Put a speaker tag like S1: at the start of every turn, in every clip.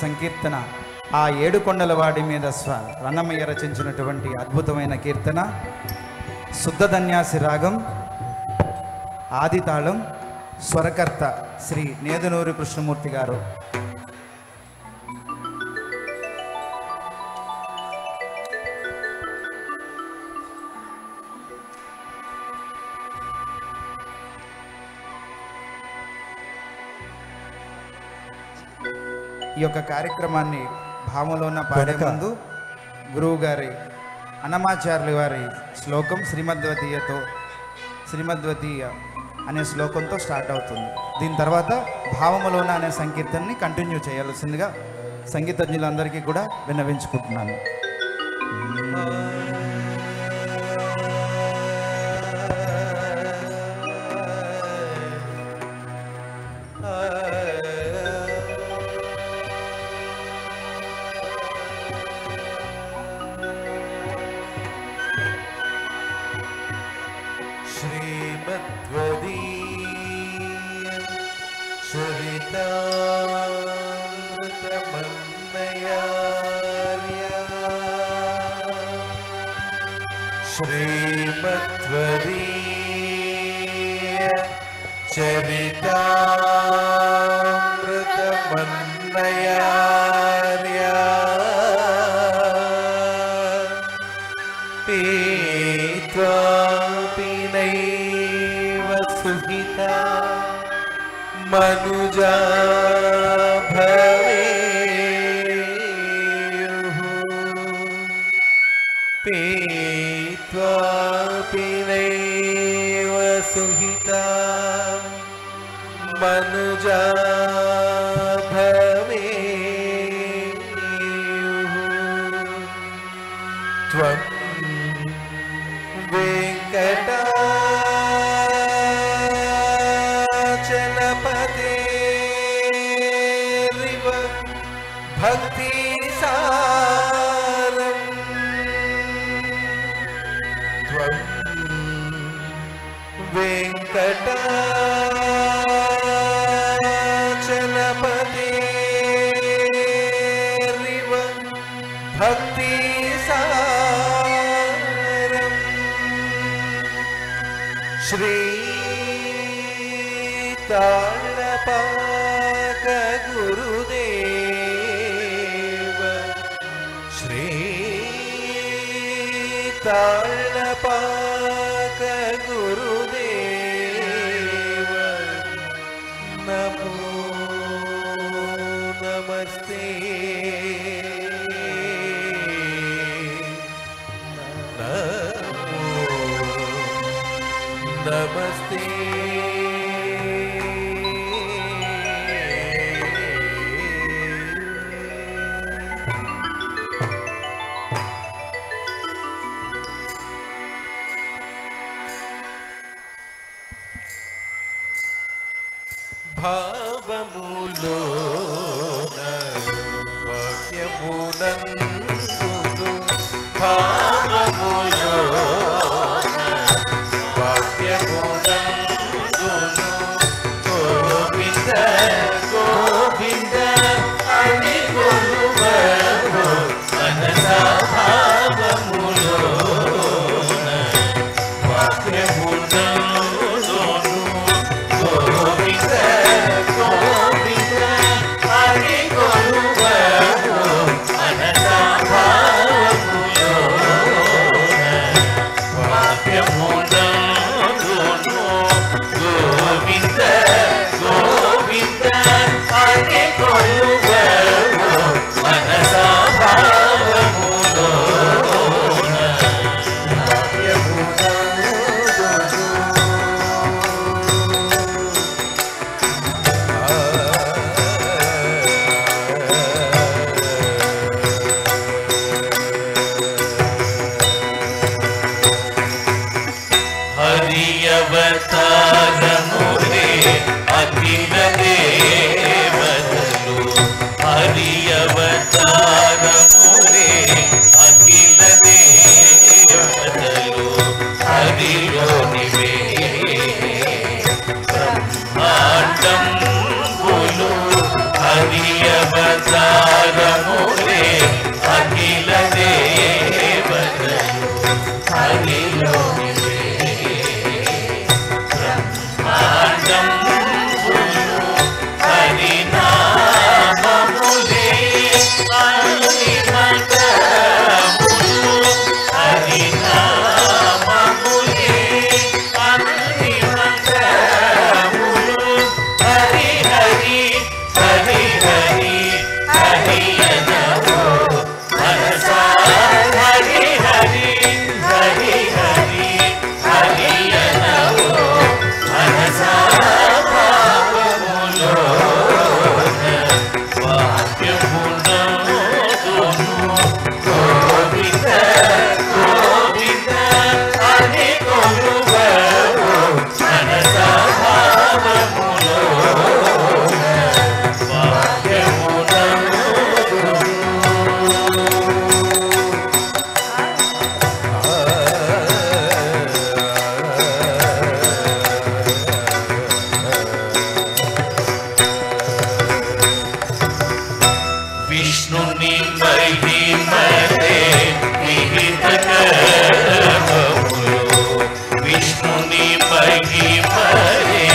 S1: సంకీర్తన ఆ ఏడుకొండల వాడి మీద రన్నమయ్య రచించినటువంటి అద్భుతమైన కీర్తన శుద్ధధన్యాసి రాగం ఆది తాళం స్వరకర్త శ్రీ నేదునూరి కృష్ణమూర్తి గారు. ఈ యొక్క కార్యక్రమాన్ని భావంలోన పాడే ముందు గురువు గారి అన్నమాచార్యులు వారి శ్లోకం శ్రీమద్వతీయ అనే శ్లోకంతో స్టార్ట్ అవుతుంది. దీని తర్వాత భావములోన అనే సంకీర్తనని కంటిన్యూ చేయాల్సిందిగా సంగీతజ్ఞులందరికీ కూడా విన్నవించుకుంటున్నాను.
S2: श्रीमद्वदीय चरितामृतमन्मयार्या पीत्वापि नैव सुहिता मनुजा भवेयुः पीत्वापि नैव सुहिता मनुजा भवेयुः त्वं वेङ्कटाचलपतेरिव भक्तिसारम् त्वं वेङ्कटाचलपतेरिव भक्तिसारम् श्रीताळपाक गुरुदेव श्रीताळपाक गुरुदेव नमो नमस्ते नमो नमस्ते భావములోన వాక్యమునందు భావములోన వాక్యమునందు గోవింద గోవింద అని కొలువరు మనసా భావములోన వాక్యమునందు గోవింద గోవింద అని కొలువరు మనసా భావములోన వాక్యమునందు గోవింద గోవింద అని కొలువరు మనసా భావములోన హరి అవతారమురే అఖిల దేవతలు హరి అవతారమురే అఖిల దేవతలు హరిలోనివే బ్రహ్మాండంబులు హరి అవతార महिमरे विहित कर्ममुलो विष्णुनि महिमरे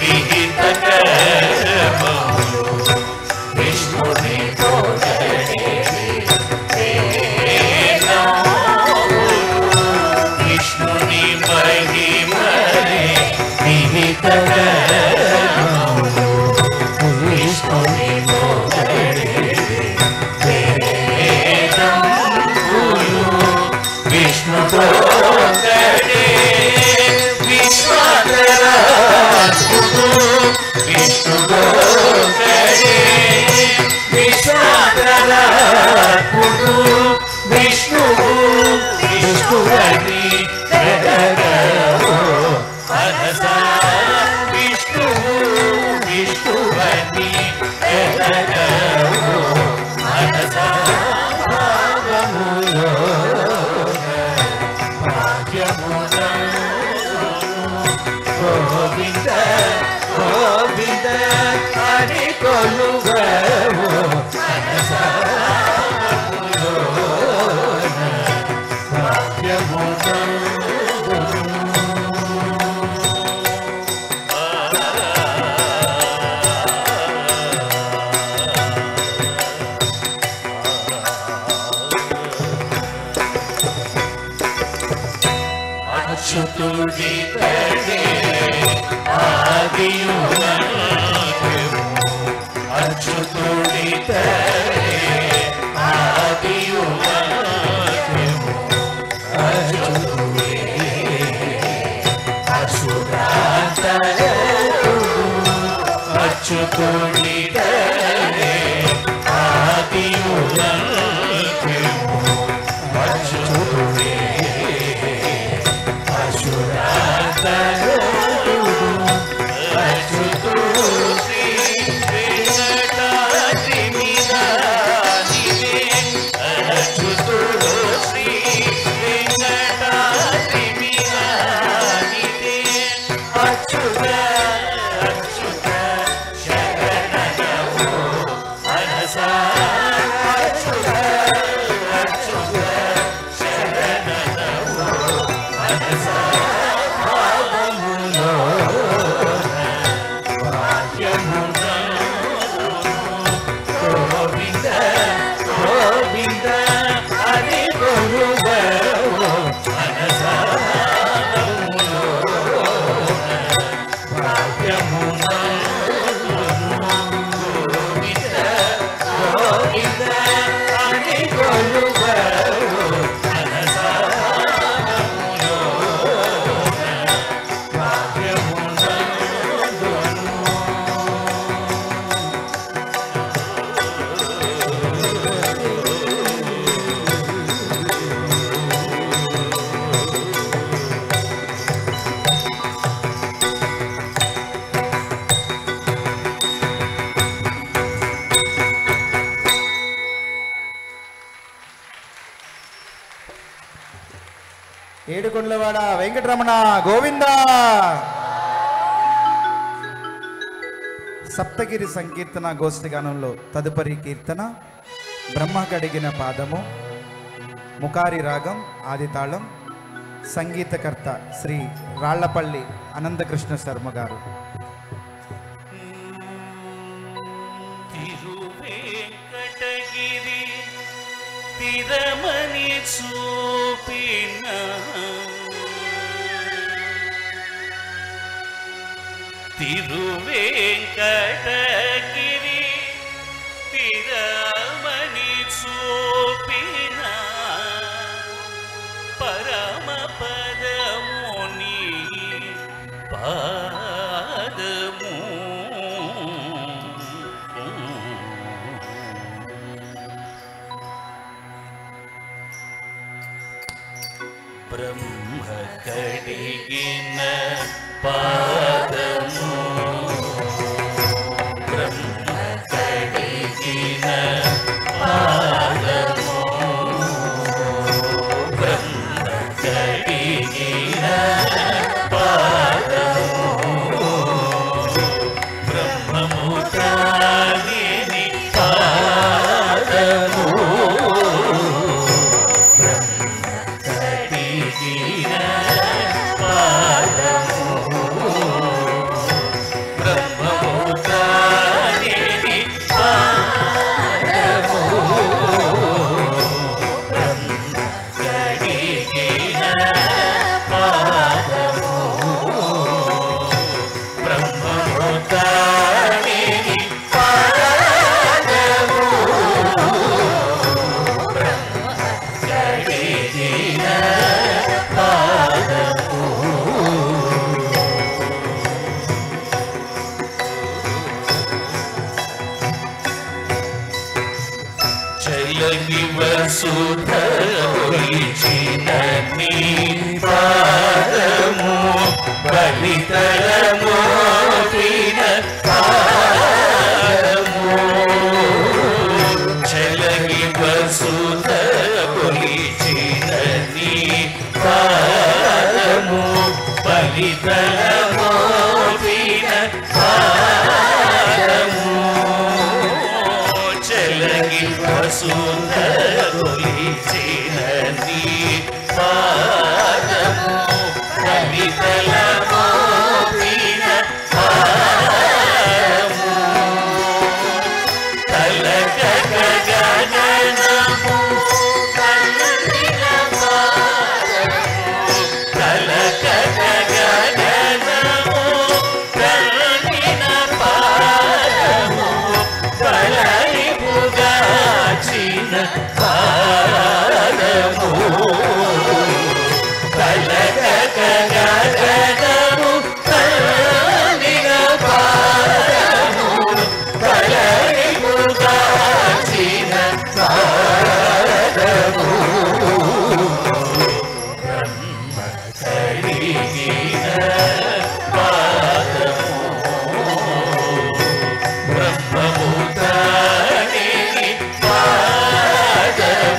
S2: विहित कर्ममुलो विष्णुनि पोगडे विष्णुनि महिमरे विहित कर्ममुलो विष्णुनि विष्णु पोगडे विश्वात्मरात्मुडु विष्णु पोगडे विश्वात्मरात्मुडु विष्णुवु विष्णुवनि जगगो मनसा विष्णुवु विष्णुवनि जगगो मनसा भावमुलो गोविंद गोविंद हरि कोलुगो मनसा भाग्यमुलो अच्युतुडितडे आदियुगमु अच्युतुडितडे आदियुगमु अच्युतुडे असुरातरुडु अच्युतुडितडे आदियुगमु अच्युतुडे
S1: ఏడుకొండలవాడ వెంకటరమణ గోవింద. సప్తగిరి సంకీర్తన గోష్ఠి గానంలో తదుపరి కీర్తన బ్రహ్మ కడిగిన పాదము, ముకారి రాగం, ఆదితాళం. సంగీతకర్త శ్రీ రాళ్లపల్లి అనంతకృష్ణ శర్మ గారు.
S2: తిరువేంకటగిరి తిరమని చూపిన తిరువేంకటగిరి తిరమని చూపిన పరమ పదముని పాదము బ్రహ్మ కడిగిన పాదము బ్రహ్మ కడిగిన పాదము బ్రహ్మ కడిగిన పాదము బ్రహ్మము తానిని పాదము చలగి వసుధ కొలిచిన నీ పాదము బలితరము పాదము చలగి వసుధ కొలిచిన నీ పాదము బలితరము పాదము చలగి వసుధ కొలిచిన నీ పాదము బలితరము పాదము తలక గగనము కల్లిన పాదము తలక గగనము కల్లిన పాదము బలైపుగాచిన పాదము తలక గగనము కల్లిన పాదము బలైపుగాచిన పాదము బ్రహ్మ కడిగిన పాదము బ్రహ్మము తాని పాదము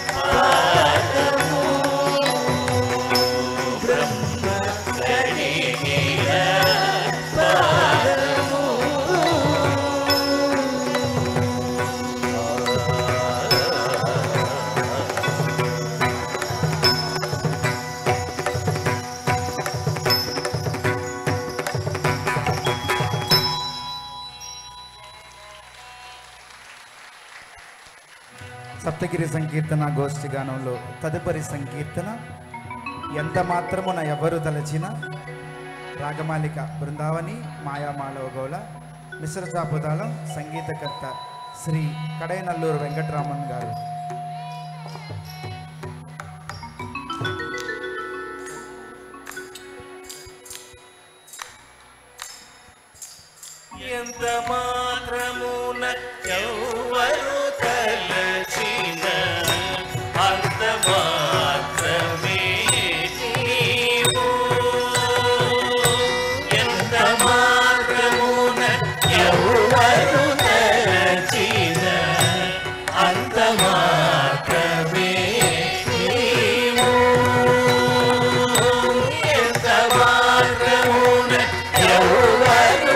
S2: పాదము బ్రహ్మ కడిగిన పాదము
S1: సప్తగిరి సంకీర్తన గోష్ఠి గానంలో తదుపరి సంకీర్తన ఎంత మాత్రమున ఎవరు తలచిన రాగమాలిక బృందావని మాయామాళవగౌళ మిశ్ర చాపుతాళం సంగీతకర్త శ్రీ కడైనల్లూరు వెంకటరామన్ గారు.
S2: ఎంత మాత్రమున ఎవరు తలచిన అంత మాత్రమే నీవు. ఎంత మాత్రమున ఎవరు తలచిన అంత మాత్రమే నీవు. ఎంత మాత్రమున ఎవరు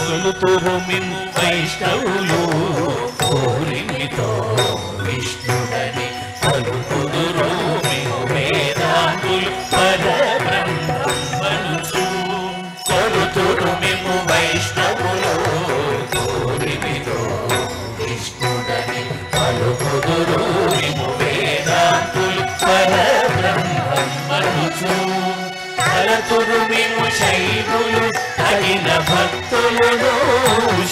S2: కొలుతురుమిము వైష్ణవులు కోరిమితో విష్ణుడని పలుకుదురు మిము వేదాంతులు పరబ్రహ్మనుచు. కొలుతురుమిము వైష్ణవులు కోరిమితో విష్ణుడని పలుకుదురు మిము వేదాంతులు పరబ్రహ్మనుచు. తలతురుమిము శైవులు తగిన భక్తులను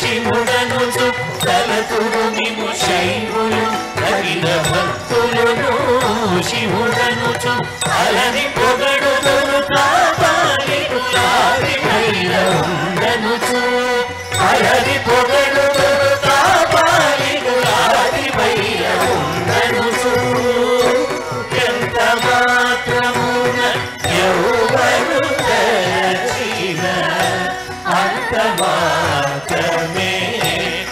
S2: శివుడనుచు. తలతురుమిము శైవులు తగిన భక్తులను శివుడనుచు. అలని పొగడుదురు తాపాలికులాది వైరవుండనుచు. అలని పొగడుదురు తాపాలికులాది వైరవుండనుచు. ఎంత మాత్రమున ఎవరు తలచిన అంత మాత్రమే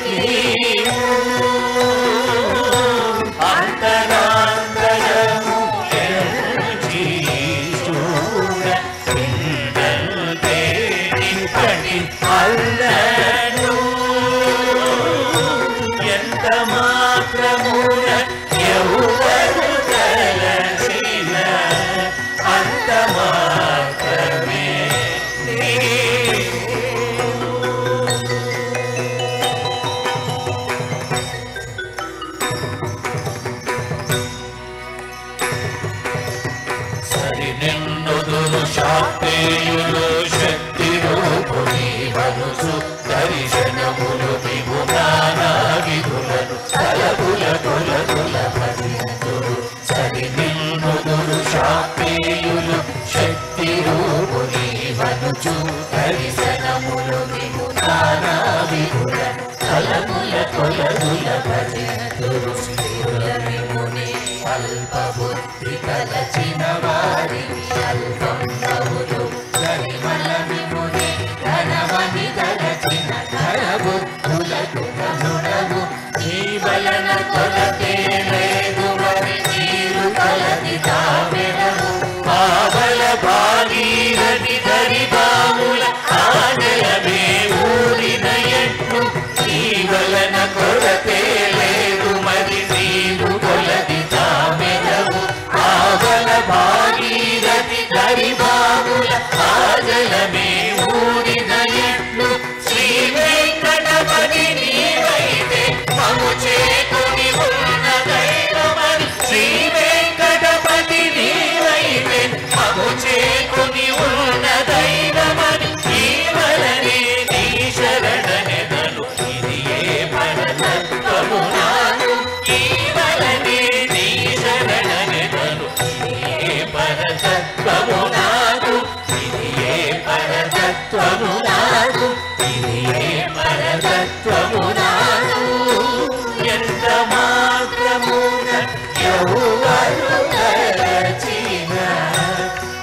S2: నీవు. అంతరాంతరము చూడ పిండంతే నింపడి అల్లను. ఎంత మాత్రమున ఎవరు తలచిన అంత మాత్రమే శాక్తేయులు శక్తి రూపుని వరుసు దర్శన ఇదే పరతత్వమునాను ఎంత మాత్రమున ఎవరు తలచిన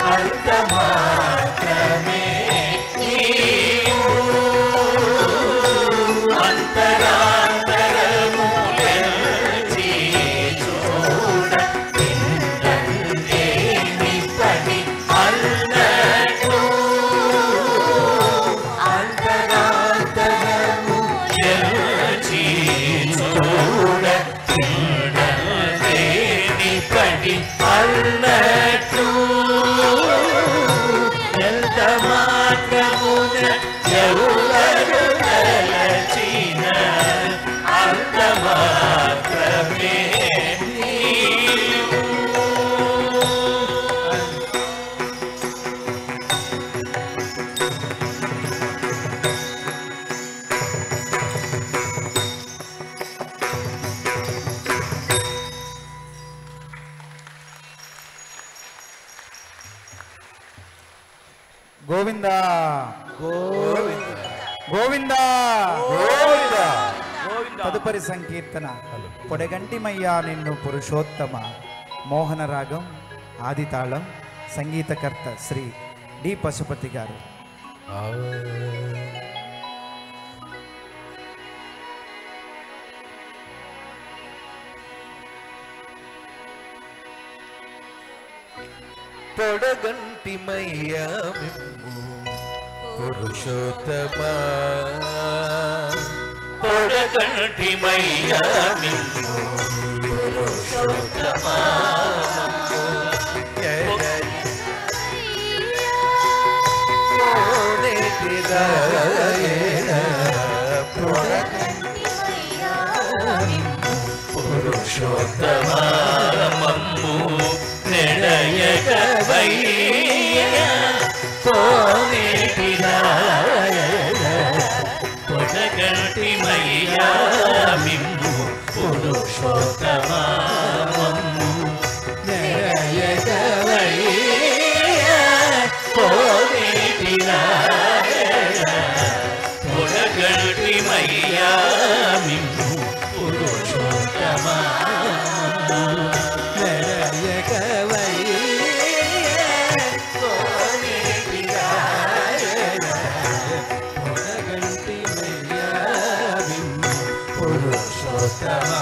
S2: అంత మాత్రమే అంతరాంతరములెల్చి చూడ ఇంద్రదేవి పని అన్నట్టు అంతరాంతరములెల్చి చూడ ఇంద్రదేవి పని అన్నట్టు ఎంత మాత్రమున ఎవరు తలచిన అంత మాత్రమే
S1: గోవింద గోవింద తదుపరి సంకీర్తన పొడగంటిమయ్యా నిన్ను పురుషోత్తమ మోహన రాగం ఆదితాళం సంగీతకర్త శ్రీ డి పశుపతి గారు.
S3: పొడగంటిమయ్యా మిమ్ము పురుషోత్తమా
S2: పొడగంటిమయ్యా మిమ్ము పురుషోత్తమా పురుషోత్తమా మమ్ము నెడయగవయ్య పొడగంటిమయ్యా మిమ్ము పురుషోత్తమా మమ్ము నెడయగవయ్య పొడగంటిమయ్యా మిమ్ము పురుషోత్తమా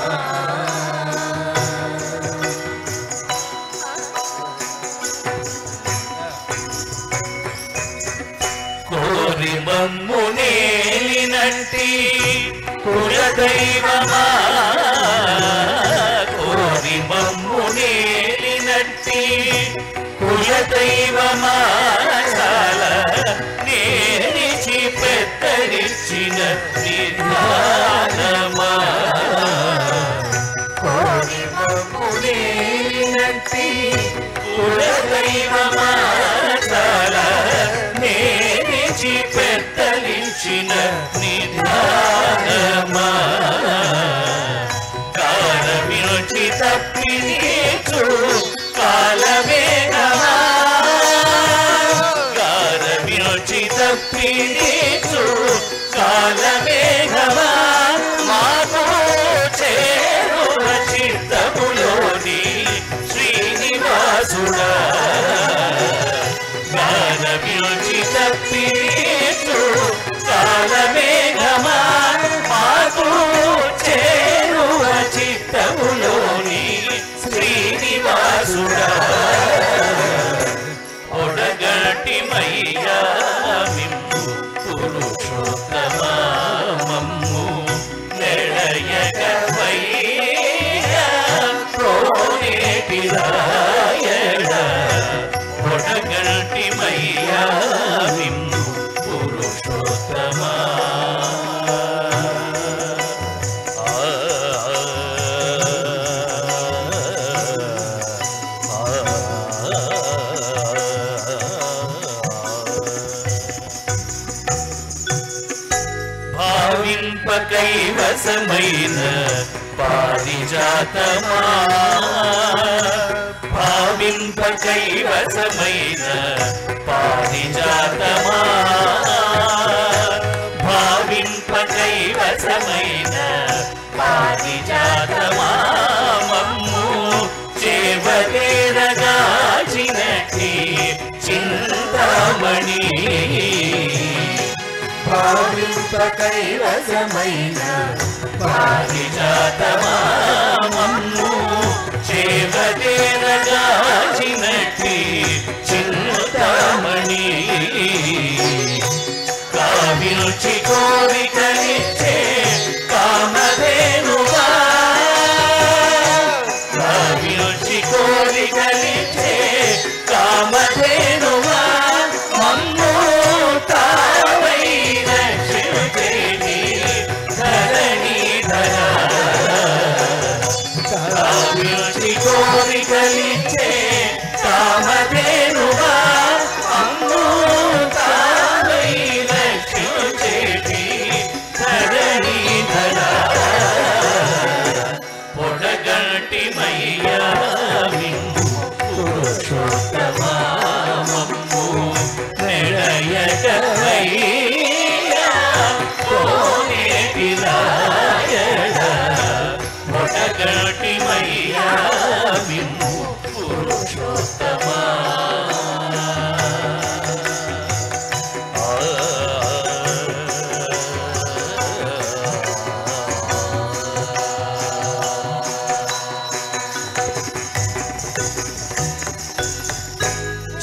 S2: కోరి మమ్ము నేలినట్టి కులదైవమా కోరి మమ్ము నేలినట్టి కులదైవమా చాలా నేనిచి పెద్దరిచిన నిర్ధానమా కోరి మమ్ము నేలినట్టి కులదైవమా చాలా నేనిచి పెద్దలించిన నిధానమా కాలమినొచ్చి తప్పినీచు కాలమేఘమా కాలమినొచ్చి తప్పినీచు కాలమేఘమా మాకు చేరువ చిత్తములోని శ్రీనివాసుడా కాలమినొచ్చి తప్పినీచు కాలమేఘమా మాకు చేరువ చిత్తములోని శ్రీనివాసుడా పొడగంటిమయ్యా మిమ్ము పురుషోత్తమా మమ్ము నెడయగవయ్య ప్రోనేటిరాయణ పొడగంటిమయ్యా మిమ్ము పురుషోత్తమా భావింప కైవసమైన పారిజాతమా భావింప కైవసమైన పారిజాతమా కైవసమైన పారిజాతమా మమ్ము చేవదేరగాచినట్టి చింతామణి
S3: భావింప కైవసమైన
S2: పారిజాతమా మమ్ము చేవదేరగాచినట్టి చింతామణి కావిల్చి కోరికలిచ్చే కామధేనువా కావిల్చి కోరికలిచ్చే కామధేనువా మమ్ము తావై రక్షించేటి ధరణీధర కావిల్చి కోరికలిచ్చే కామధేనువా మమ్ము తావై రక్షించేటి ధరణీధర పొడగంటి మయ్యా పురుషోత్తమా మమ్ము నెడయకవయ్యా కోనేటి రాయడ పొడగంటి మయ్యా పురుషోత్తమా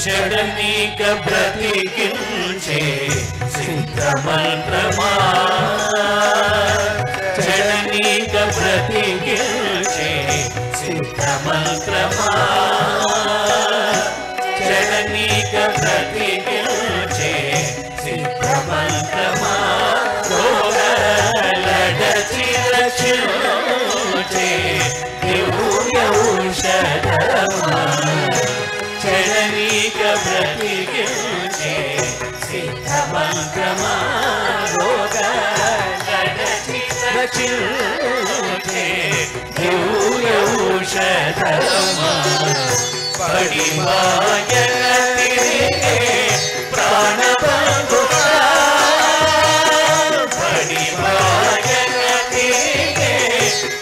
S2: చడనీక బ్రతికించే సిద్ధమంత్రమా చడనీక బ్రతికించే సిద్ధమంత్రమా చడనీక బ్రతికించే సిద్ధమంత్రమా లడచి రక్షించే దివ్య ఔషధమా చరణీక బ్రతికించే సిద్ధమంత్రమా రోగ రక్షించే దివ్య ఔషధమా పడిమాయన తిరిగే ప్రాణబంధువా పడిమాయన తిరిగే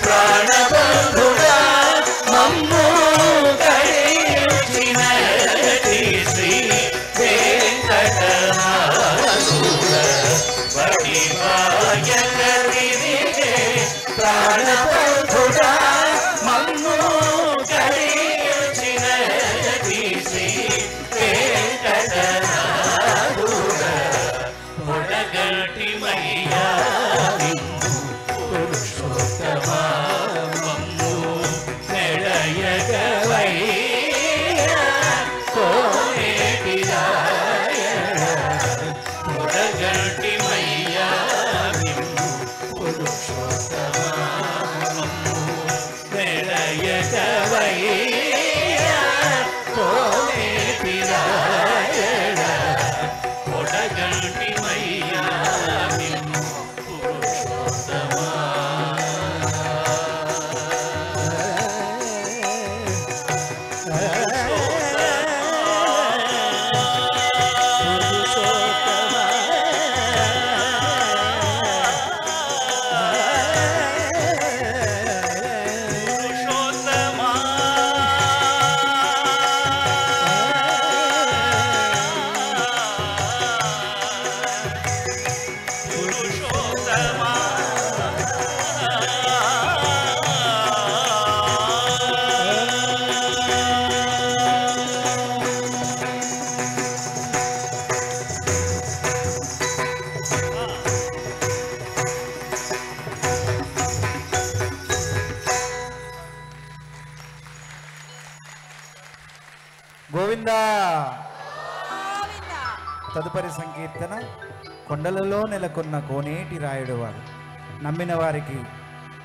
S2: ప్రాణబంధువా మమ్ము శ్రీ వెంకటనాథుడ పడిమాయన తిరిగే ప్రాణబంధుడా మమ్ము గడిచినది శ్రీ వెంకటనాథుడ పొడగంటి మయ్యా పురుషోత్తమా మమ్ము నెడయగవయ్యా కోనేటి రాయడ పొడగంటి మయ్యా పురుషోత్తమా మమ్ము నెడయగవయ్యా కోనేటి రాయడ పొడగంటి మయ్యా పురుషోత్తమా
S1: గోవిందా. తదుపరి సంకీర్తన కొండలలో నెలకొన్న కోనేటి రాయుడు వాడు. నమ్మిన వారికి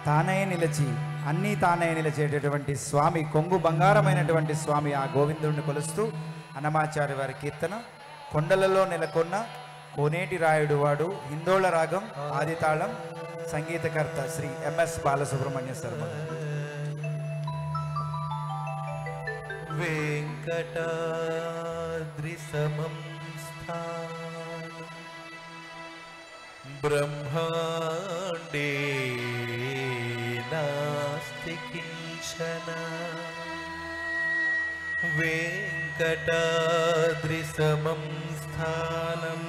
S1: తానే నిలిచి అన్నీ తానే నిలిచేటటువంటి స్వామి, కొంగు బంగారమైనటువంటి స్వామి ఆ గోవిందుడిని కొలుస్తూ అన్నమాచార్య వారి కీర్తన కొండలలో నెలకొన్న కోనేటి రాయుడు వాడు. హిందోళ రాగం, ఆదితాళం, సంగీతకర్త శ్రీ ఎంఎస్ బాలసుబ్రహ్మణ్య శర్మ.
S3: వెంకటాద్రి సమం స్థానం ब्रह्मांडे नास्ति किंचन वेंकटाद्रिसमं स्थानम्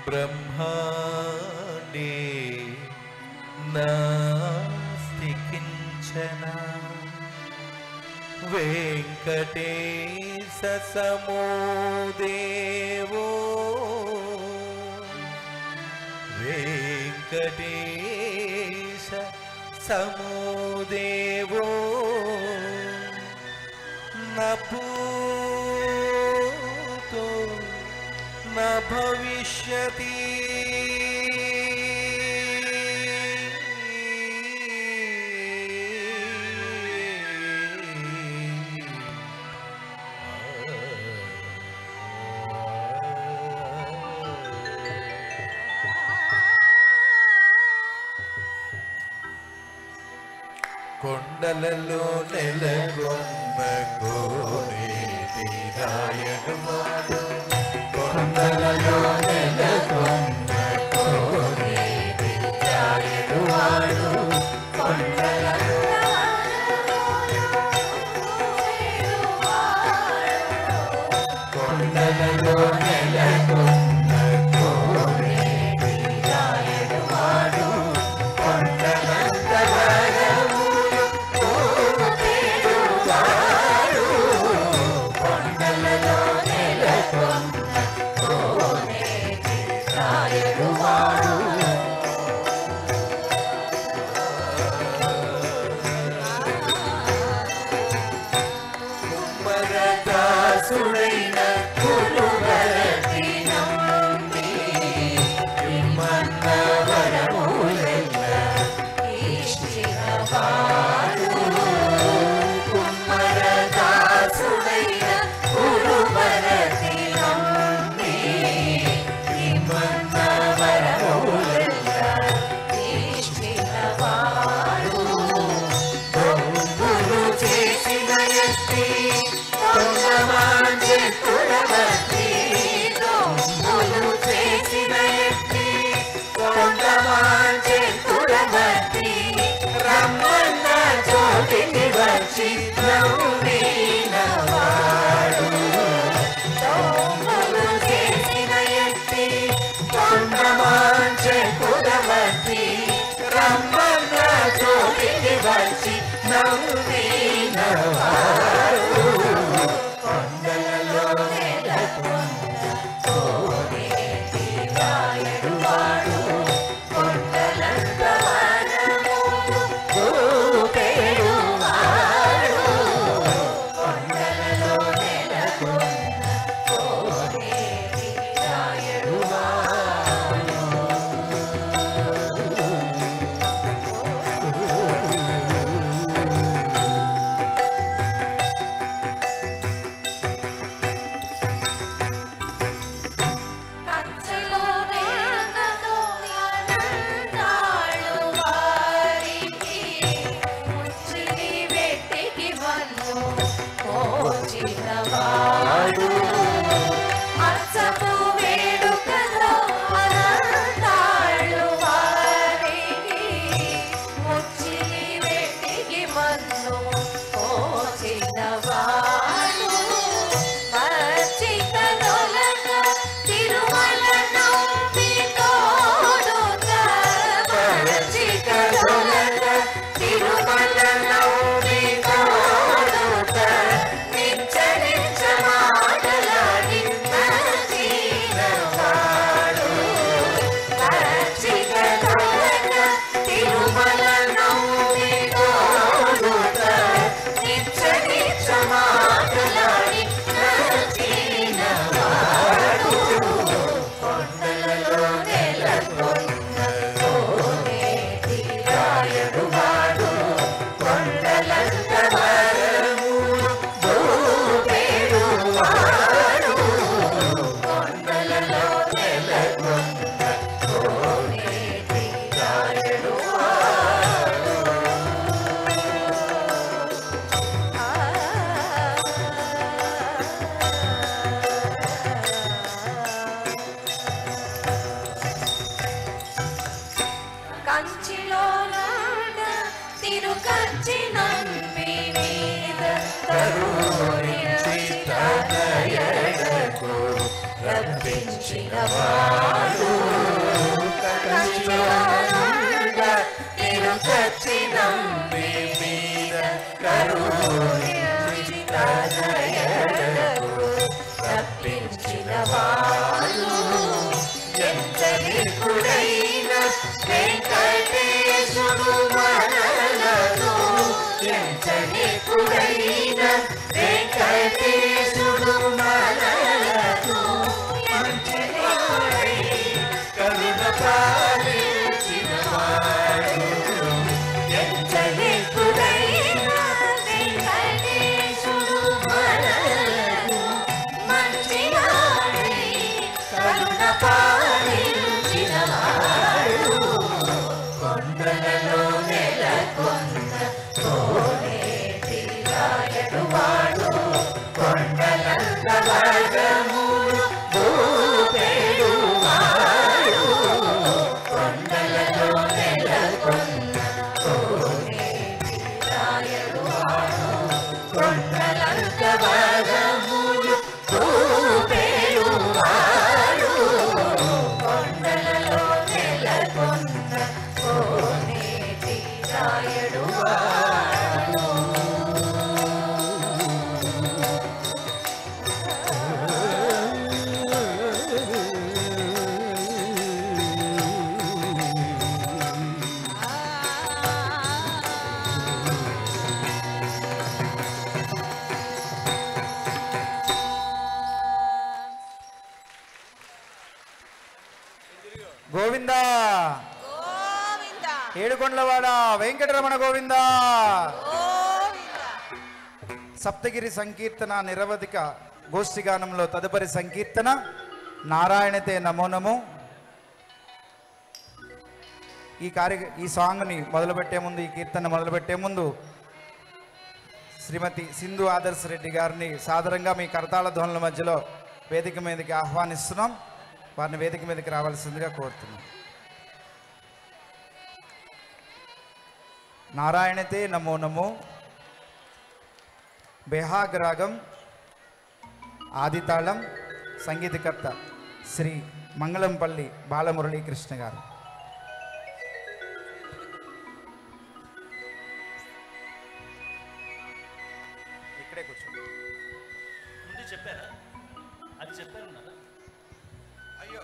S3: ब्रह्मांडे नास्ति किंचन वेंकटेश समो देवो वेंकटेश समो देवो न भूतो न भविष्यति కొండలలో నెలకొన్న కోనేటి రాయడువాడు కొండలలో నెలకొన్న కోనేటి రాయడువాడు కొండలలో నెలకొన్న కోనేటి రాయడువాడు కుమ్మరదాసుడైన గురువరతి నమ్మి ఇమ్మన్న వరములెల్ల ఇష్టినవాడు కుమ్మరదాసుడైన గురువరతి నమ్మి ఇమ్మన్న వరములెల్ల ఇష్టినవాడు దొంగులు చేసిన ఎత్తి కొండమాంచె కురవతి దొంగులు చేసిన ఎత్తి కొండమాంచె కురవతి రమ్మన్న చోటికి వచ్చి నవ్వినవాడు దొంగులు చేసిన ఎత్తి కొండమాంచె కురవతి రమ్మన్న చోటికి వచ్చి నవ్వినవాడు కొండలలో నెలకొన్న కోనేటి రాయడువాడు కొండలంత వనములు చూపెడువాడు కొండలలో నెలకొన్న కోనేటి రాయడువాడు తప్పించినవాడు కంచువాడుగా తిరుగచ్చినం మీ మీద కరుణించి దయలకు తప్పించినవాడు ఎంతలికుడైన వెంకటేశుడు మనలను ఎంతలికుడైన వెంకటేశుడు మనలను మంచివాడై కరుణ పాలించినవాడు ఎంతలికుడైన వెంకటేశుడు మనలను మంచివాడై కరుణ పాలించినవాడు కొండలలో నెలకొన్న కోనేటి రాయడువాడు కొండలంత వర్గములు భూపెడువాడు కొండలలో నెలకొన్న కోనేటి రాయడువాడు కొండలంత వర్గములు భూపెడువాడు కొండలలో నెలకొన్న కోనేటి రాయడువాడు
S1: గోవింద
S3: గోవింద
S1: ఏడుకొండలవాడ వెంకటరమణ గోవింద.
S3: గోవింద
S1: సప్తగిరి సంకీర్తన నిరవధిక గోష్ఠిగానంలో తదుపరి సంకీర్తన నారాయణతే నమో నమో. ఈ సాంగ్ని మొదలుపెట్టే ముందు, ఈ కీర్తన మొదలుపెట్టే ముందు శ్రీమతి సింధు ఆదర్శ రెడ్డి గారిని సాదరంగా మీ కరతాళ ధ్వనుల మధ్యలో వేదిక మీదకి ఆహ్వానిస్తున్నాం. వారిని వేదిక మీదకి రావాల్సిందిగా కోరుతున్నాం. నారాయణతే నమో నమో. బెహాగ్ రాగం ఆదితాళం. సంగీతకర్త శ్రీ మంగళంపల్లి బాలమురళీకృష్ణ గారు. ఇక్కడే కూర్చోండి.
S2: ముందు చెప్పారా? అది చెప్పారన్నారా?
S1: అయ్యో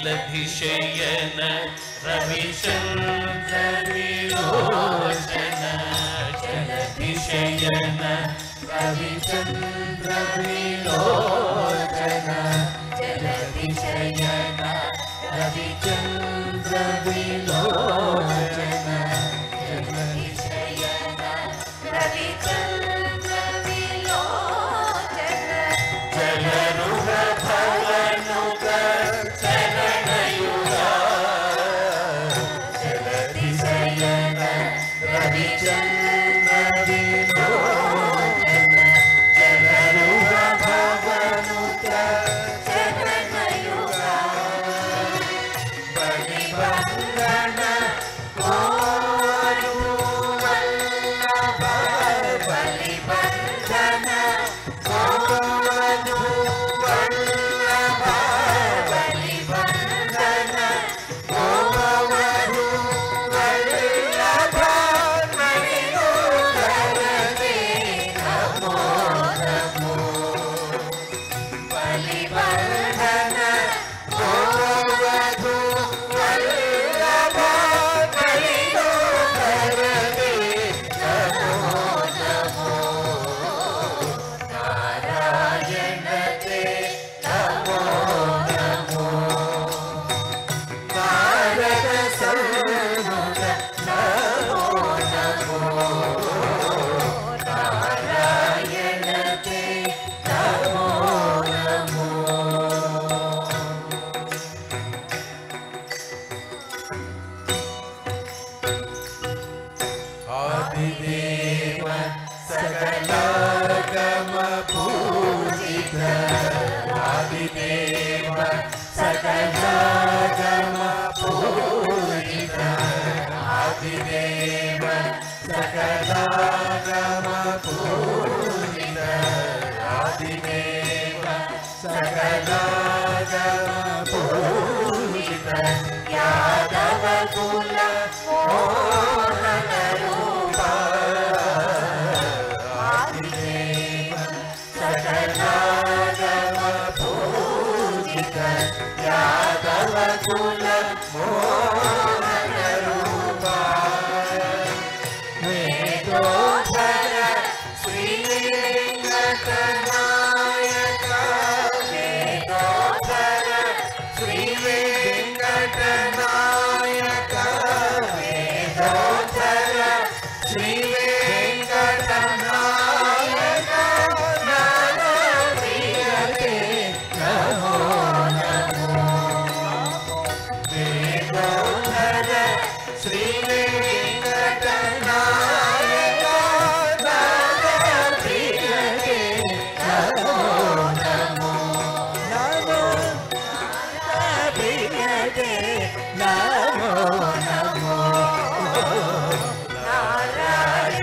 S4: जलधिशयन रविचन्द्र विलोचन जलधिशयन रविचन्द्र विलोचन जलधिशयन रविचन्द्र विलोचन
S3: जलधिशयन रविचन्द्र विलोचन
S4: जलरुह भवनुत चरणयुगा जलधिशयन रविचन्द्र विलोचन जलरुह भवनुत
S3: चरणयुगा
S4: बलिबन्धन कोरुवल्लभ बलिबन्धन कोरुवल्लभ बलिबन्धन कोरुवल्लभ मणिनूतनवे नमो नमो बलिबन्धन कोरुवल्लभ मणिनूतनवे नमो नमो नारायण ते नमो नमो नारद सन्नुत नमो नमो नारायण ते नमो नमो आदिदेव सकलागम पूजित आदिदेव सकलागम पूजित आदिदेव सकलागम पूजित आदिदेव सकलागम पूजित यादव कुल मोहन रूपा आदिदेव सकलागम पूजित यादव कुल मोहन रूपा वेदोधर श्रीवेङ्कटनायक वेदोधर श्रीवेङ्कटनायक वेदोधर श्रीवेङ्कटनायक नमो प्रियते नमो नमो वेदोधर श्रीवेङ्कटनायक नमो प्रियते नमो नमो नमो प्रियते नमो नमो नारायण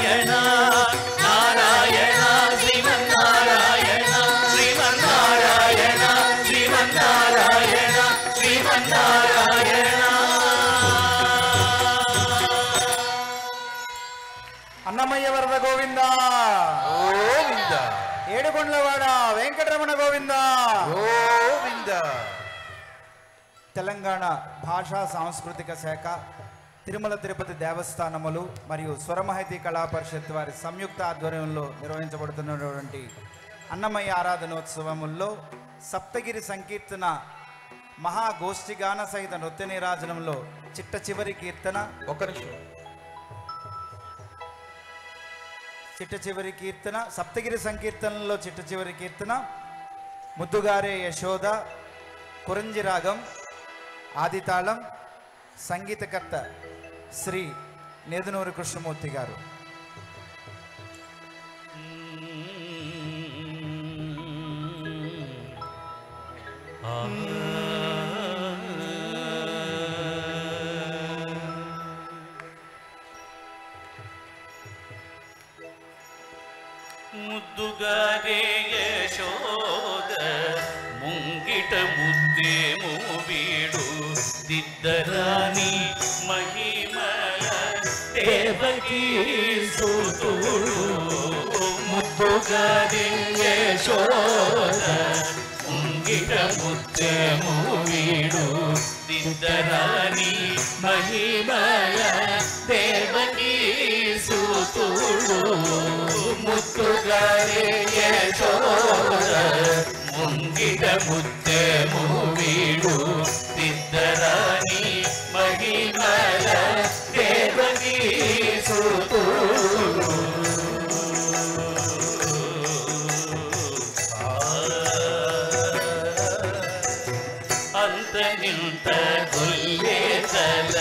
S2: నారాయణ నారాయణ శ్రీమన్నారాయణ శ్రీమన్నారాయణ శ్రీమన్నారాయణ శ్రీమన్నారాయణ.
S1: అన్నమయ్య వరద గోవింద
S4: గోవింద
S1: ఏడుకొండలవాడ వెంకటరమణ గోవింద
S4: గోవింద.
S1: తెలంగాణ భాషా సాంస్కృతిక శాఖ, తిరుమల తిరుపతి దేవస్థానములు మరియు స్వరమహతి కళా పరిషత్ వారి సంయుక్త ఆధ్వర్యంలో నిర్వహించబడుతున్నటువంటి అన్నమయ్య ఆరాధనోత్సవముల్లో సప్తగిరి సంకీర్తన మహాగోష్ఠిగాన సహిత నృత్య నీరాజనంలో చిట్ట చివరి కీర్తన
S4: ఒక్క నిమిషం.
S1: చిట్ట చివరి కీర్తన సప్తగిరి సంకీర్తనలో చిట్ట చివరి కీర్తన ముద్దుగారే యశోద, కురంజి రాగం, ఆదితాళం, సంగీతకర్త శ్రీ నేదునూరి కృష్ణమూర్తి గారు.
S2: ముద్దుగారే యశోద ముంగిట ముద్దేమో వీడు దిద్దరాని మహిమల దేవకీ సుతుడు. ముద్దుగారే యశోద ముంగిట ముద్దేమో వీడు దిద్దరాని మహిమల దేవకీ సుతుడు. ముద్దుగారే యశోద ముంగిట ముద్దేమో వీడు దిద్దరాని మహిమల దేవకీ సుతుడు. అంతనింత గొల్లేతల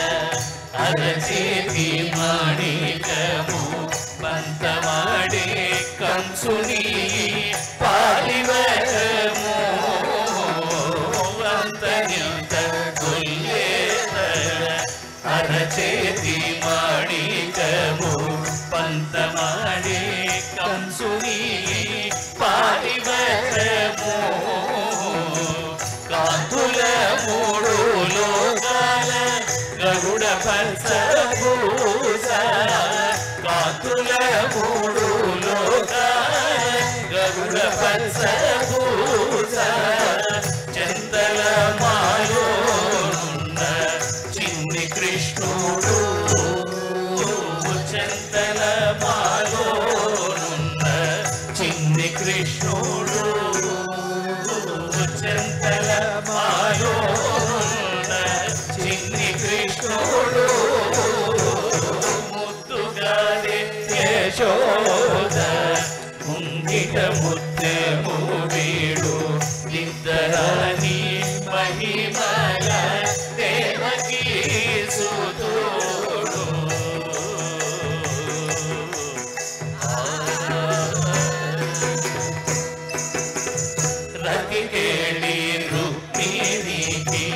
S2: అరచేతి మాణికము పంతమాడే కంసుని పాలివరము. అంతనింత గొల్లేతల అరచేతి మాణికము పంతమాడే కంసుని పాలివరము. కాంతుల మూడు లోకాల గరుడ పంచభూష. కాంతుల మూడు లోకాల గరుడ పంచభూష. చందల మాలోనున్న చిన్ని కృష్ణుడు. చందల మాలోనున్న చిన్ని కృష్ణుడు. చందల మాలోనున్న చిన్ని కృష్ణుడు. ముద్దుగారే యశోద ముంగిట ముద్దెము వీడు దిద్దరాని మహిమల దేవకీ సుతుడు. రతికేళి రుక్మిణికి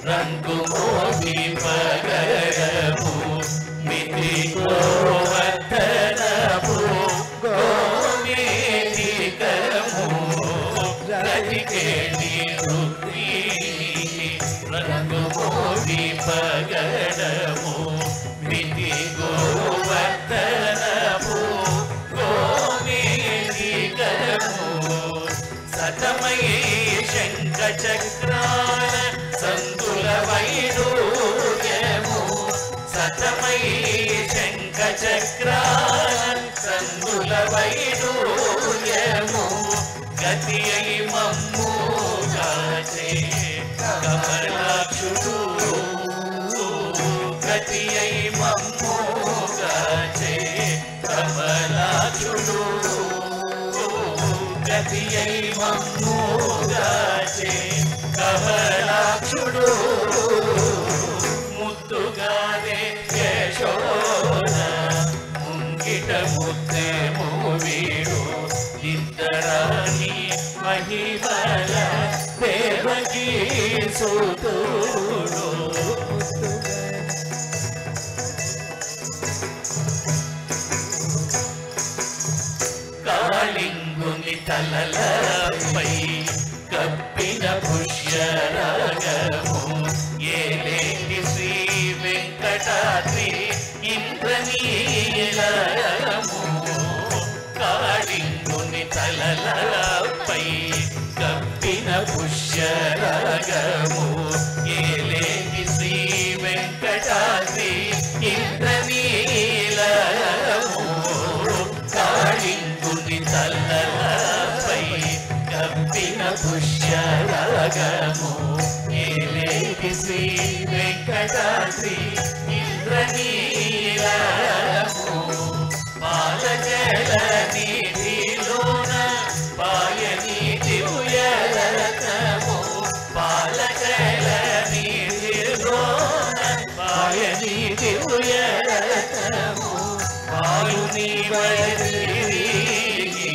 S2: రంగు మోగి పగరము మితి గోవర్ధనము గోమేధికము. రతికేళి రుక్మిణికి రంగు మోగి పగరము మితి గోవర్ధనము గోమేధికము. సతమయీ శంఖ చక్రాల సంతుల వైడూర్యము. సతమయీ శంఖ చక్రాల సంతుల వైడూర్యము. గతి అయి మమ్ము గాచే కమలాక్షుడు. గతి అయి మమ్ము గాచే కమలాక్షుడు. గతి అయి మమ్ము గాచే కమలాక్షుడు. ముద్దుగారే యశోద ముంగిట ముద్దెము వీడు దిద్దరాని మహిమల దేవకీ సుతుడు. తలలపై కప్పిన పుష్యరాగము ఏలేటి శ్రీ వెంకటాద్రి ఇంద్రనీలము కాళింగుని తలలపై కప్పిన పుష్యరాగము ఏలేటి శ్రీ వెంకటాద్రి ఇంద్రనీలము కాళింగుని తలలపై కప్పిన పుష్యరాగము ఏలేటి శ్రీ వెంకటాద్రి ఇంద్రనీలము పాలజల నిధిలోన పాయనీతి ఉయరతము పాలజల నిధిలోన పాయనీతి ఉయరతము పాలుని వరిగి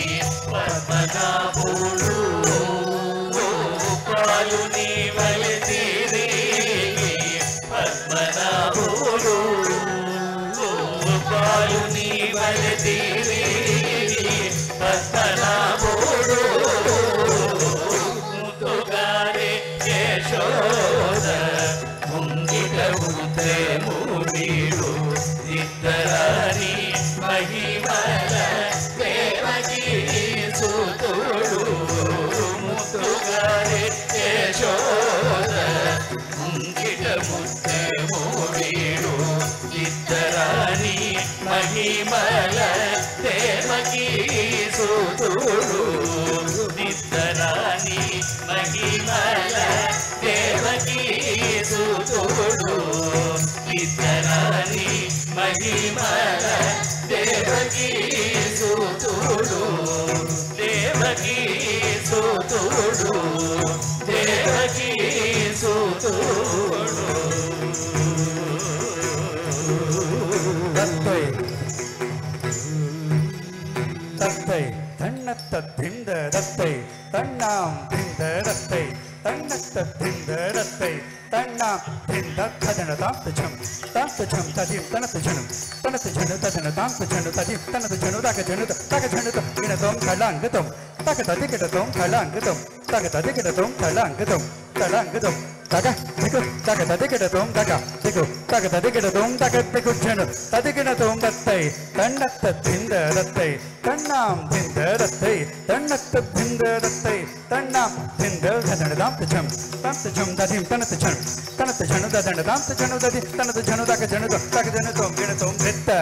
S2: పద్మనాభుడు పాలుని వలితిరిగి పద్మనాభుడు పాలుని వలితిరిగి పద్మనాభుడు ముతుగారే యశోద ముంగిట ఉద్రేము వీడు ఇద్దరాని మహిమల దేవకీ సుతుడు ముతుగారే యశోద ముంగిట ముద్రేము వీడు ఇద్దరాని మహిమల దేవకీ సుతుడు ఇద్దరాని మహిమల దేవకీ సుతుడు ఇద్దరాని మహిమల దేవకీ సుతుడు దేవకీ సుతుడు దేవకీ సుతుడు
S1: தத்தை தத்தை தன்னத்த திந்த தத்தை தன்னாம் திந்த தத்தை தன்னத்த திந்த தத்தை தன்னாம் திந்த ததன தாப்தஜம் தாப்தஜம் ததிம் தனதஜனம் தனதஜன ததன தாப்தஜனு ததிம் தனதஜனு தகஜனு தகஜனு இனதம் கலாங்கதம் தகததிகடதம் கலாங்கதம் தகததிகடதம் கலாங்கதம் கலாங்கதம் தக திகு தக ததிகிடதும் தக திகு தக ததிகிடதும் தக திகுச்சனு ததிகிடதும் தத்தை தன்னத்த திந்த தத்தை தன்னாம் திந்த தத்தை தன்னத்த திந்த தத்தை தன்னாம் திந்த ததனதாம் தஜம் தாம் தஜம் ததிம் தனதஜனம் தனதஜனு ததனதாம் தஜனு ததி தனதஜனு தகஜனு தகஜனுதம் கிணதும் தித்த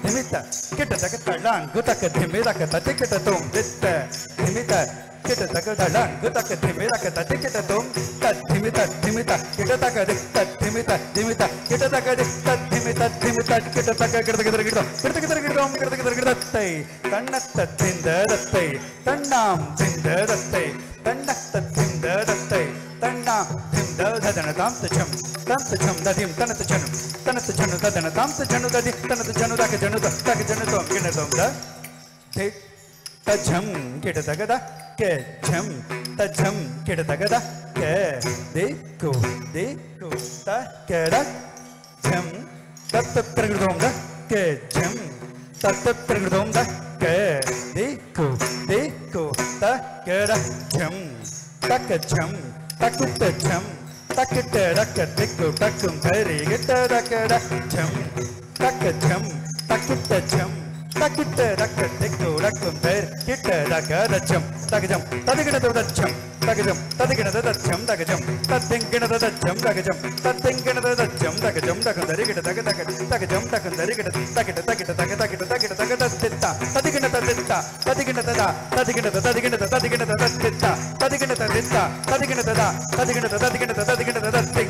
S1: திமித்த கிட்ட தக தளாங்கு தக திமிதக ததிகிடதும் தித்த திமித kita taka dalang taka dimita kita tum tat dimita kita taka tat dimita kita taka tat dimita kita taka kita tai tannatta tinda tai tannam tinda tai tannatta tinda tai tannam tinda dadana tam tacham dadim tanatachanu dadana tam tachanu dadi tanatachanu taka janu tum kina tum da tik tajam kita taka da ke jam tajam kita taka da ke deko ta ke da jam tat tergudom da ke jam tat tergudom da ke deko ta ke da jam tak jam takut jam takte dak deko takum thari gita dak da jam tak jam takut jam takte dak deko takum thari gita dak da jam takjam tadigina da jam takjam tadigina da jam takjam tadingina da jam takjam tadingina da jam takjam takandari gita takjam takandari gita takita titta tadigina da titta tadigina da tadigina da titta tadigina da titta tadigina da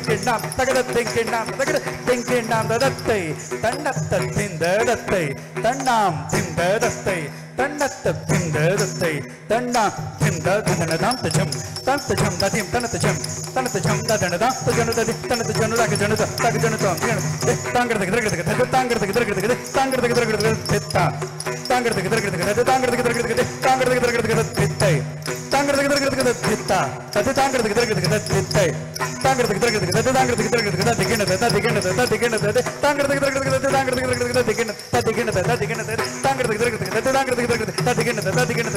S1: tingina tagada tingina da dattai tannatta tinda dattai tannam tinda dattai tannatta tinda dattai tanna tinda danadam tajam dadim tanatajam dadanadam tajanu dadi tanatajanu rakajanu takajanu tam tangarda titta tangarda tittai tangarda titta tadi tangarda tittai tangarda digina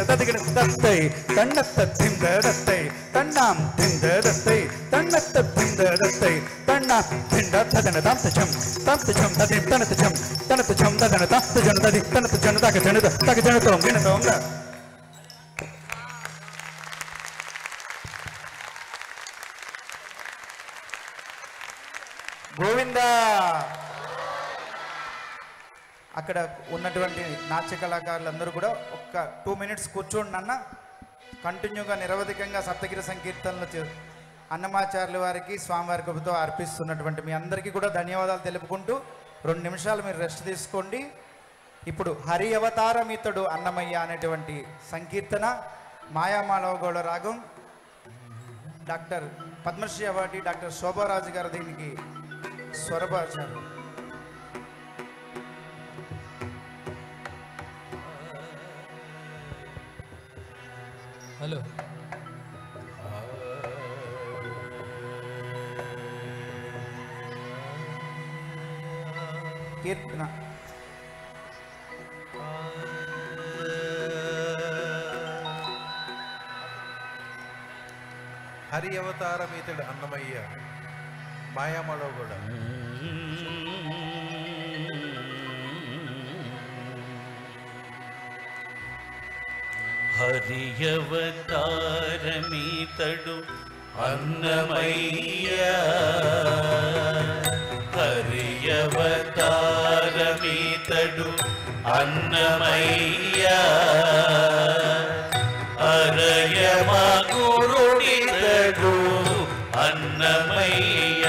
S1: tattai தன்னத்த திந்தடத்தை தன்னாம் திந்தடத்தை தன்னத்த திந்தடத்தை தன்னா திண்ட ததன தாம்தச்சம் ததி தனத்தச்சம் தனத்தச்சம் ததன தாம்தஜன ததி தனத்தஜன தக ஜனத தக ஜனதோம் வினதோம் గోవిందా. అక్కడ ఉన్నటువంటి నాట్య కళాకారులందరూ కూడా ఒక్క 2 minutes కూర్చోండి అన్న. కంటిన్యూగా నిరవధికంగా సప్తగిరి సంకీర్తనలు అన్నమాచార్యుల వారికి స్వామివారి కృపతో అర్పిస్తున్నటువంటి మీ అందరికీ కూడా ధన్యవాదాలు తెలుపుకుంటూ 2 నిమిషాలు మీరు రెస్ట్ తీసుకోండి. ఇప్పుడు హరి అవతారమితడు అన్నమయ్య అనేటువంటి సంకీర్తన మాయామాలవగౌడ రాగం. Doctor Padmashri award doctor Shobharaju గారు దీనికి స్వరపరిచారు.
S5: హలో
S1: కీర్తన
S4: హరి అవతారమితడు అన్నమయ్య మాయామలవగౌడ.
S2: హరి అవతారమితడు అన్నమయ్య హరి అవతారమితడు అన్నమయ్య అరయమా గురుడితడు అన్నమయ్య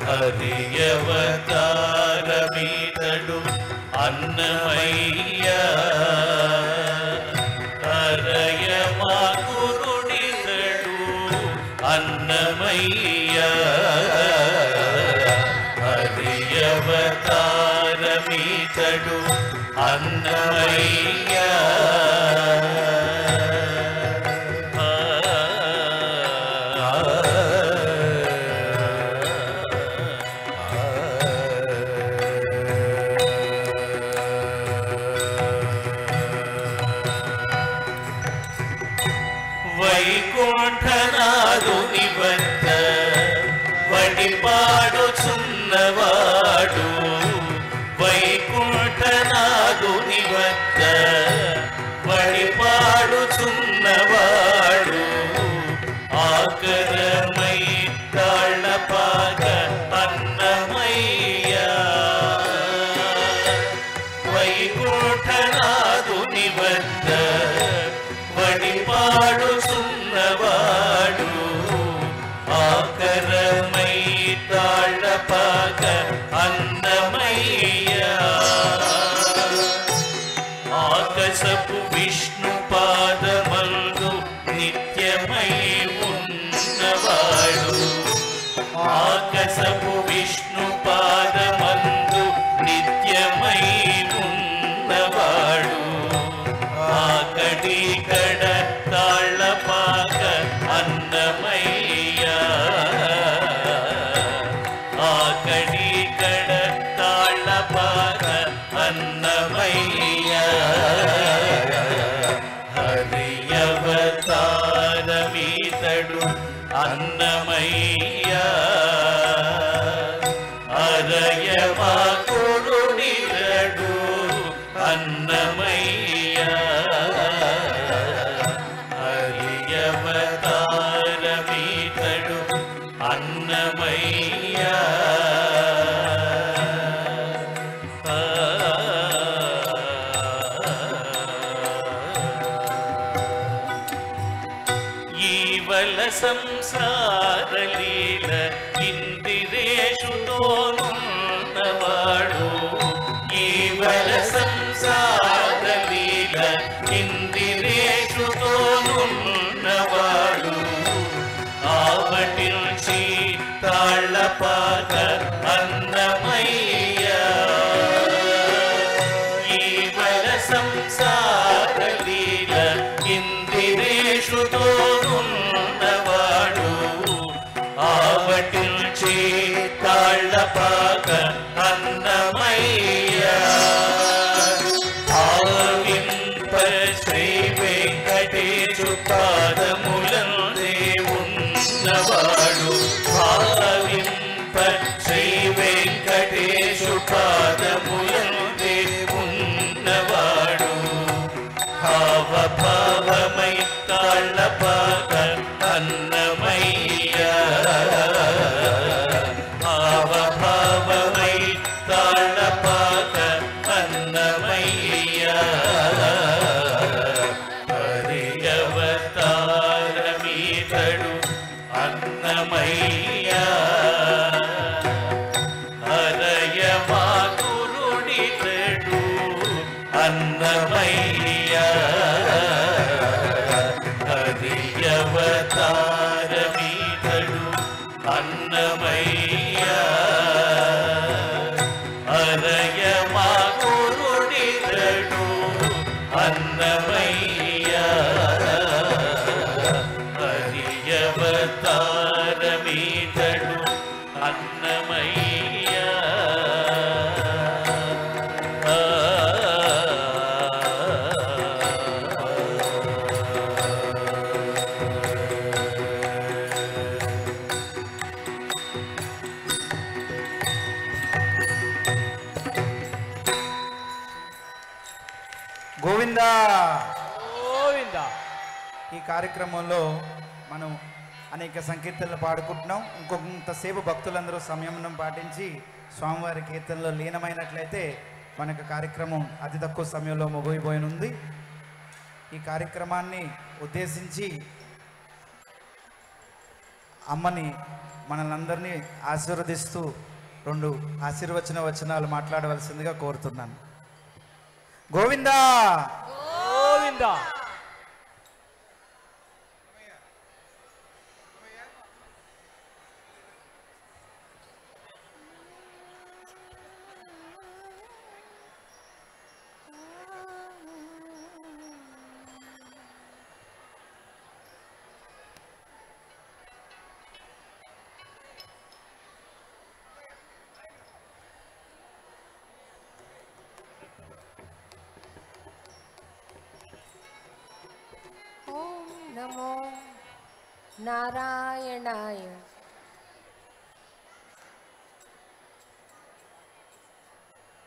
S2: హరి అవతారమితడు అన్నమయ్య అరయమా గురుడితడు అన్నమయ్య హరి అవతారమితడు అన్నమయ్య వైకుంఠనాథుని వద్ద వడిపాడుచున్నవాడు వైకుంఠనాథుని వద్ద వడిపాడుచున్నవాడు ఆకరమై తాళ్ళపాక అన్నమయ్య వైకుంఠనాథుని వద్ద వడిపాడుచున్నవాడు ఆకరమై తాళ్ళపాక అన్నమయ్య ఆకాశపు విష్ణు పాదమందు నిత్యమై ఉన్నవాడు ఆకాశపు విష్ణు పాదమందు నిత్యమై ఉన్నవాడు ఆకడికడ తాళ్ళపాక అన్నమయ్య ఆకడికడ తాళ్ళపాక అన్నమయ్య హరి అవతారమితడు అన్నమయ్య అరయమా గురుడితడు అన్నమయ్య హరి అవతారమితడు అన్నమయ్య ఈవల సంసారలీల ఇందిరేషుతోనున్నవాడు ఈవల సంసారలీల ఇందిరేషుతోనున్నవాడు ఆవటించి తాళ్ళపాక అన్నమయ్య ఈవల సంసారలీల ఇందిరేషుతోనున్నవాడు ఆవటించి తాళ్ళపాక అన్నమయ్య ఆవింప శ్రీ
S1: గోవిందా.
S2: గోవింద.
S1: ఈ కార్యక్రమంలో మనం అనేక సంకీర్తనలు పాడుకుంటున్నాం. ఇంకొంతసేపు భక్తులందరూ సంయమనం పాటించి స్వామివారి కీర్తనలో లీనమైనట్లయితే మనకు కార్యక్రమం అతి తక్కువ సమయంలో ముగిపోయినుంది. ఈ కార్యక్రమాన్ని ఉద్దేశించి అమ్మని మనల్ని ఆశీర్వదిస్తూ 2 ఆశీర్వచన వచనాలు మాట్లాడవలసిందిగా కోరుతున్నాను. గోవిందా.
S2: గోవింద.
S3: ఓం నమో నారాయణాయ.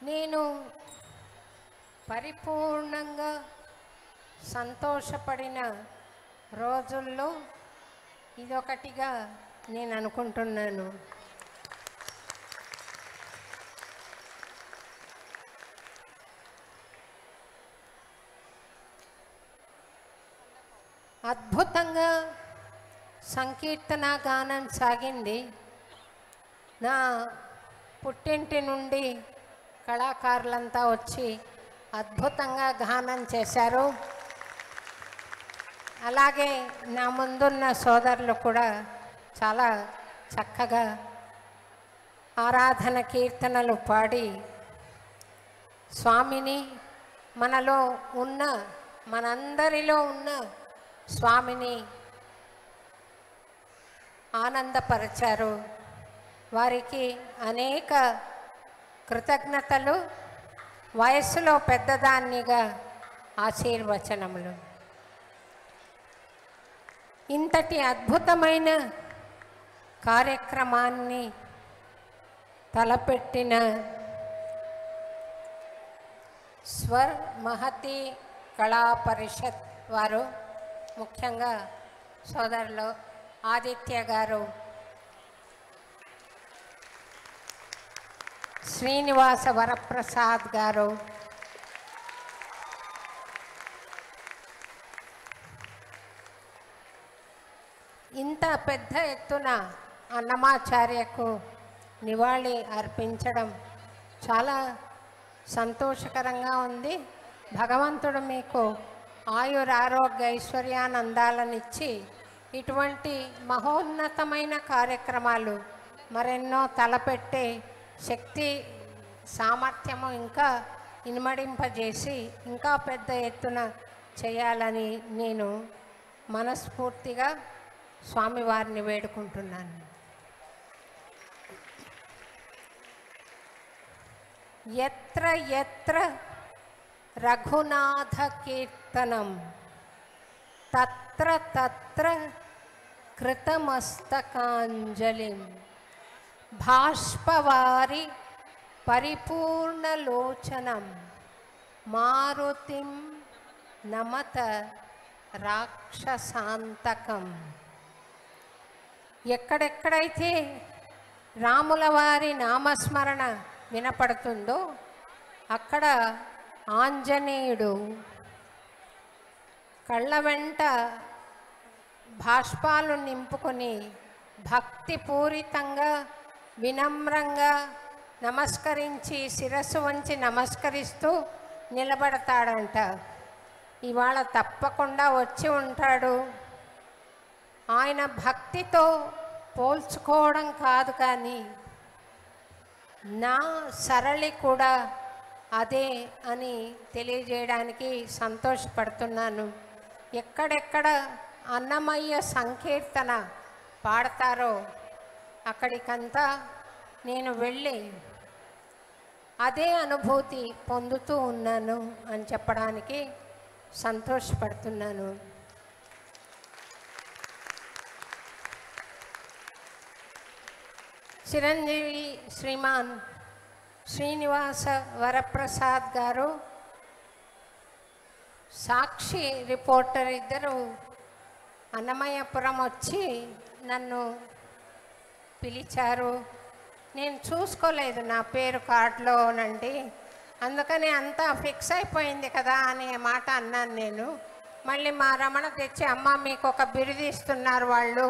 S3: నేను పరిపూర్ణంగా సంతోషపడిన రోజుల్లో ఇదొకటిగా నేను అనుకుంటున్నాను. అద్భుతంగా సంకీర్తన గానం సాగింది. నా పుట్టింటి నుండి కళాకారులంతా వచ్చి అద్భుతంగా గానం చేశారు. అలాగే నా ముందున్న సోదరులు కూడా చాలా చక్కగా ఆరాధన కీర్తనలు పాడి స్వామిని మనలో ఉన్న మనందరిలో ఉన్న స్వామిని ఆనందపరిచారు. వారికి అనేక కృతజ్ఞతలు. వయస్సులో పెద్దదాన్నిగా ఆశీర్వచనములు. ఇంతటి అద్భుతమైన కార్యక్రమాన్ని తలపెట్టిన స్వర్ మహతి కళా పరిషత్ వారు, ముఖ్యంగా సోదరులు ఆదిత్య గారు, శ్రీనివాస వరప్రసాద్ గారు, ఇంత పెద్ద ఎత్తున అన్నమాచార్యకు నివాళి అర్పించడం చాలా సంతోషకరంగా ఉంది. భగవంతుడు మీకు ఆయురారోగ్య ఐశ్వర్యానందాలనిచ్చి ఇటువంటి మహోన్నతమైన కార్యక్రమాలు మరెన్నో తలపెట్టే శక్తి సామర్థ్యము ఇంకా ఇనుమడింపజేసి ఇంకా పెద్ద ఎత్తున చేయాలని నేను మనస్ఫూర్తిగా స్వామివారిని వేడుకుంటున్నాను. ఎత్ర ఎత్ర రఘునాథ కీర్తనం తత్ర తత్ర కృతమస్తకాంజలిం భాష్పవారి పరిపూర్ణలోచనం మారుతిం నమత రాక్షసాంతకం. ఎక్కడెక్కడైతే రాముల వారి నామస్మరణ వినపడుతుందో అక్కడ ఆంజనేయుడు కళ్ళ వెంట భాష్పాలు నింపుకొని భక్తిపూరితంగా వినమ్రంగా నమస్కరించి శిరస్సు వంచి నమస్కరిస్తూ నిలబడతాడంట. ఇవాళ తప్పకుండా వచ్చి ఉంటాడు. ఆయన భక్తితో పోల్చుకోవడం కాదు, కానీ నా సరళి కూడా అదే అని తెలియజేయడానికి సంతోషపడుతున్నాను. ఎక్కడెక్కడ అన్నమయ్య సంకీర్తన పాడతారో అక్కడికంతా నేను వెళ్ళి అదే అనుభూతి పొందుతూ ఉన్నాను అని చెప్పడానికి సంతోషపడుతున్నాను. చిరంజీవి శ్రీమాన్ శ్రీనివాస వరప్రసాద్ గారు సాక్షి రిపోర్టర్ ఇద్దరు అన్నమయ్యపురం వచ్చి నన్ను పిలిచారు. నేను చూసుకోలేదు నా పేరు కార్డులోనండి, అందుకని అంతా ఫిక్స్ అయిపోయింది కదా అనే మాట అన్నాను నేను. మళ్ళీ మా రమణ తెచ్చి అమ్మ మీకు ఒక బిరుదు ఇస్తున్నారు వాళ్ళు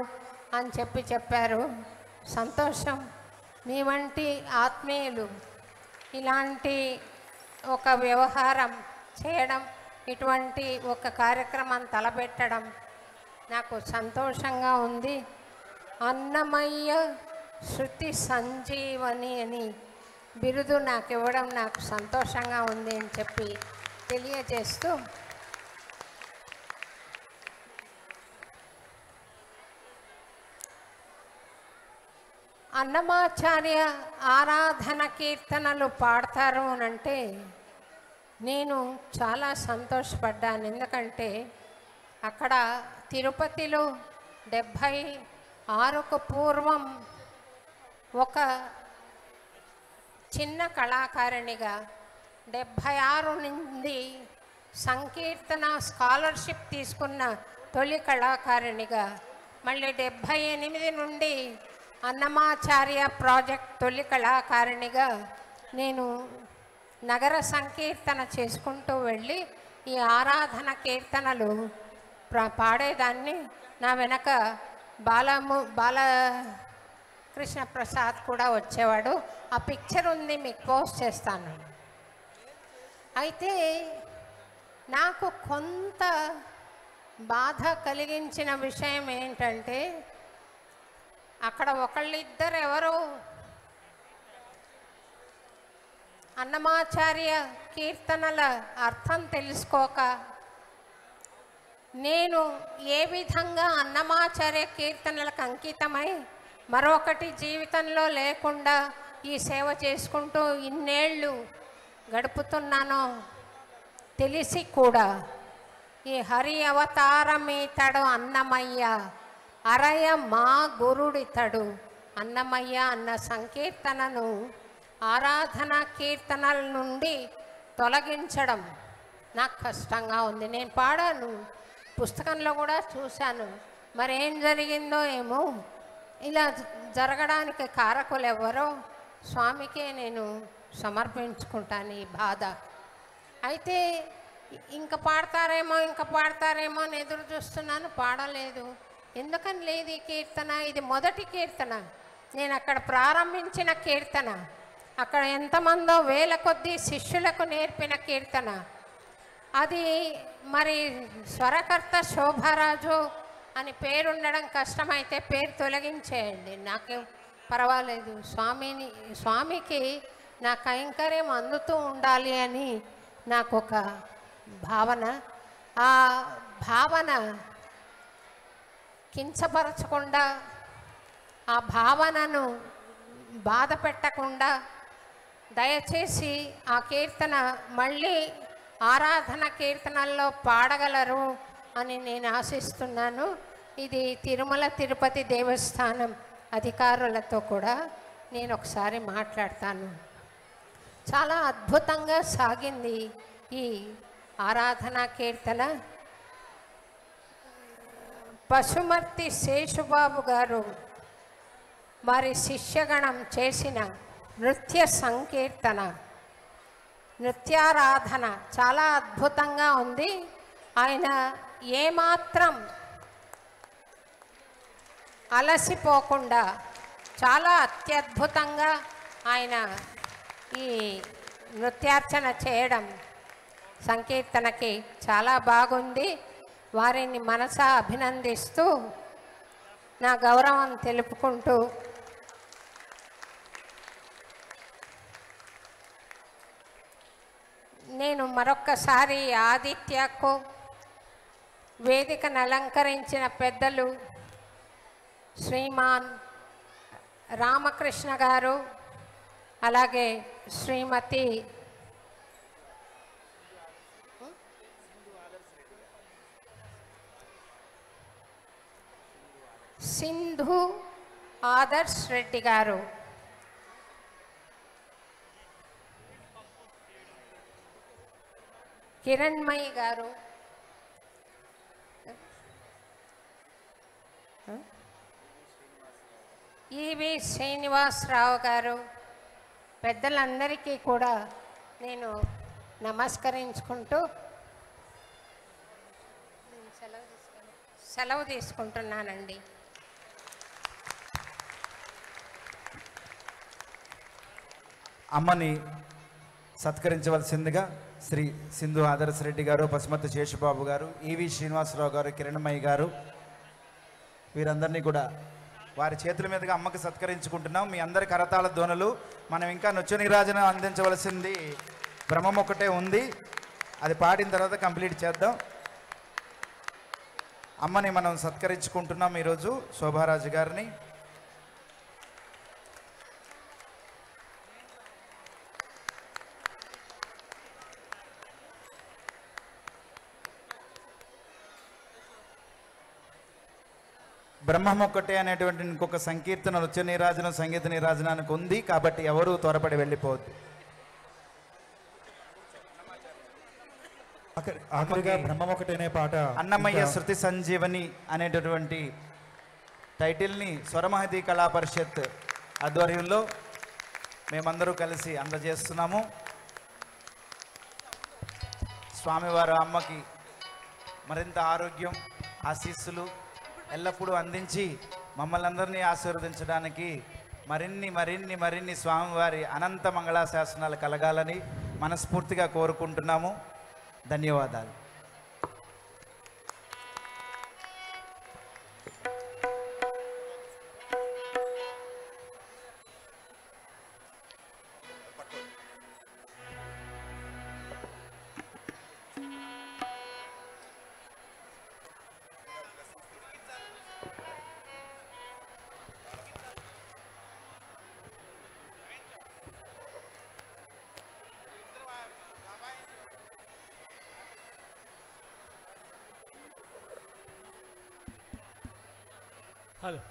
S3: అని చెప్పారు. సంతోషం. మీ వంటి ఆత్మీయులు ఇలాంటి ఒక వ్యవహారం చేయడం, ఇటువంటి ఒక కార్యక్రమం తలపెట్టడం నాకు సంతోషంగా ఉంది. అన్నమయ్య శృతి సంజీవని అని బిరుదు నాకు ఇవ్వడం నాకు సంతోషంగా ఉంది అని చెప్పి తెలియజేస్తూ, అన్నమాచార్య ఆరాధన కీర్తనలు పాడతారు అనంటే నేను చాలా సంతోషపడ్డాను. ఎందుకంటే అక్కడ తిరుపతిలో 76కు పూర్వం ఒక చిన్న కళాకారిణిగా, 76 నుండి సంకీర్తన స్కాలర్షిప్ తీసుకున్న తొలి కళాకారిణిగా, మళ్ళీ 78 నుండి అన్నమాచార్య ప్రాజెక్ట్ తొలి కళాకారిణిగా నేను నగర సంకీర్తన చేసుకుంటూ వెళ్ళి ఈ ఆరాధన కీర్తనలు పాడేదాన్ని. నా వెనక బాలకృష్ణ ప్రసాద్ కూడా వచ్చేవాడు. ఆ పిక్చర్ ఉంది, మీకు పోస్ట్ చేస్తాను. అయితే నాకు కొంత బాధ కలిగించిన విషయం ఏంటంటే, అక్కడ ఒకళ్ళిద్దరు ఎవరు అన్నమాచార్య కీర్తనల అర్థం తెలుసుకోక, నేను ఏ విధంగా అన్నమాచార్య కీర్తనలకు అంకితమై మరొకటి జీవితంలో లేకుండా ఈ సేవ చేసుకుంటూ ఇన్నేళ్ళు గడుపుతున్నానో తెలిసి కూడా, ఈ హరి అవతారమీతడు అన్నమయ్య, అరయ మా గురుడితడు అన్నమయ్య అన్న సంకీర్తనను ఆరాధన కీర్తనల నుండి తొలగించడం నాకు కష్టంగా ఉంది. నేను పాడాను, పుస్తకంలో కూడా చూశాను. మరేం జరిగిందో ఏమో, ఇలా జరగడానికి కారకులు ఎవరో స్వామికే నేను సమర్పించుకుంటాను ఈ బాధ. అయితే ఇంకా పాడతారేమో అని ఎదురు చూస్తున్నాను, పాడలేదు. ఎందుకని లేదు ఈ కీర్తన? ఇది మొదటి కీర్తన, నేను అక్కడ ప్రారంభించిన కీర్తన, అక్కడ ఎంతమందో వేల కొద్దీ శిష్యులకు నేర్పిన కీర్తన. అది మరి స్వరకర్త శోభారాజు అని పేరుండడం కష్టమైతే పేరు తొలగించేయండి, నాకేం పర్వాలేదు. స్వామికి నా కైంకర్యం అందుతూ ఉండాలి అని నాకు ఒక భావన. ఆ భావన కించపరచకుండా, ఆ భావనను బాధ పెట్టకుండా దయచేసి ఆ కీర్తన మళ్ళీ ఆరాధన కీర్తనల్లో పాడగలరు అని నేను ఆశిస్తున్నాను. ఇది తిరుమల తిరుపతి దేవస్థానం అధికారులతో కూడా నేను ఒకసారి మాట్లాడతాను. చాలా అద్భుతంగా సాగింది ఈ ఆరాధన కీర్తన. పశుమర్తి శేషుబాబు గారు వారి శిష్యగణం చేసిన నృత్య సంకీర్తన, నృత్యారాధన చాలా అద్భుతంగా ఉంది. ఆయన ఏమాత్రం అలసిపోకుండా చాలా అత్యద్భుతంగా ఆయన ఈ నృత్యార్చన చేయడం సంకీర్తనకి చాలా బాగుంది. వారిని మనసా అభినందిస్తూ నా గౌరవం తెలుపుకుంటూ నేను మరొక్కసారి ఆదిత్యకు, వేదికను అలంకరించిన పెద్దలు శ్రీమాన్ రామకృష్ణ గారు, అలాగే శ్రీమతి సింధు ఆదర్శ్ రెడ్డి గారు, కిరణ్మయి గారు, ఈవి శ్రీనివాసరావు గారు, పెద్దలందరికీ కూడా నేను నమస్కరించుకుంటూ సెలవు తీసుకుంటున్నానండి.
S1: అమ్మని సత్కరించవలసిందిగా శ్రీ సింధు ఆదర్శ రెడ్డి గారు, పసుమతి శేషబాబు గారు, ఈవి శ్రీనివాసరావు గారు, కిరణమయ్య గారు, వీరందరినీ కూడా వారి చేతుల మీదుగా అమ్మకి సత్కరించుకుంటున్నాం. మీ అందరి కరతాళ ధ్వనులు. మనం ఇంకా నృత్య నీరాజన అందించవలసింది బ్రహ్మం ఒకటే ఉంది, అది పాడిన తర్వాత కంప్లీట్ చేద్దాం. అమ్మని మనం సత్కరించుకుంటున్నాం ఈరోజు, శోభారాజు గారిని. బ్రహ్మం ఒక్కటే అనేటువంటి ఇంకొక సంకీర్తన నృత్య నీరాజనం సంగీత నీరాజనానికి ఉంది, కాబట్టి ఎవరు త్వరపడి వెళ్ళిపోవద్దు.
S6: ఆఖరిగా బ్రహ్మం ఒకటేనే పాట
S1: అన్నమయ్య శృతి సంజీవని అనేటటువంటి టైటిల్ని స్వరమహతి కళా పరిషత్ ఆధ్వర్యంలో మేమందరూ కలిసి అందజేస్తున్నాము. స్వామివారు అమ్మకి మరింత ఆరోగ్యం, ఆశీస్సులు ఎల్లప్పుడూ అందించి మమ్మల్ని అందరినీ ఆశీర్వదించడానికి మరిన్ని మరిన్ని మరిన్ని స్వామివారి అనంత మంగళాశాసనాలు కలగాలని మనస్ఫూర్తిగా కోరుకుంటున్నాము. ధన్యవాదాలు.
S2: Hello.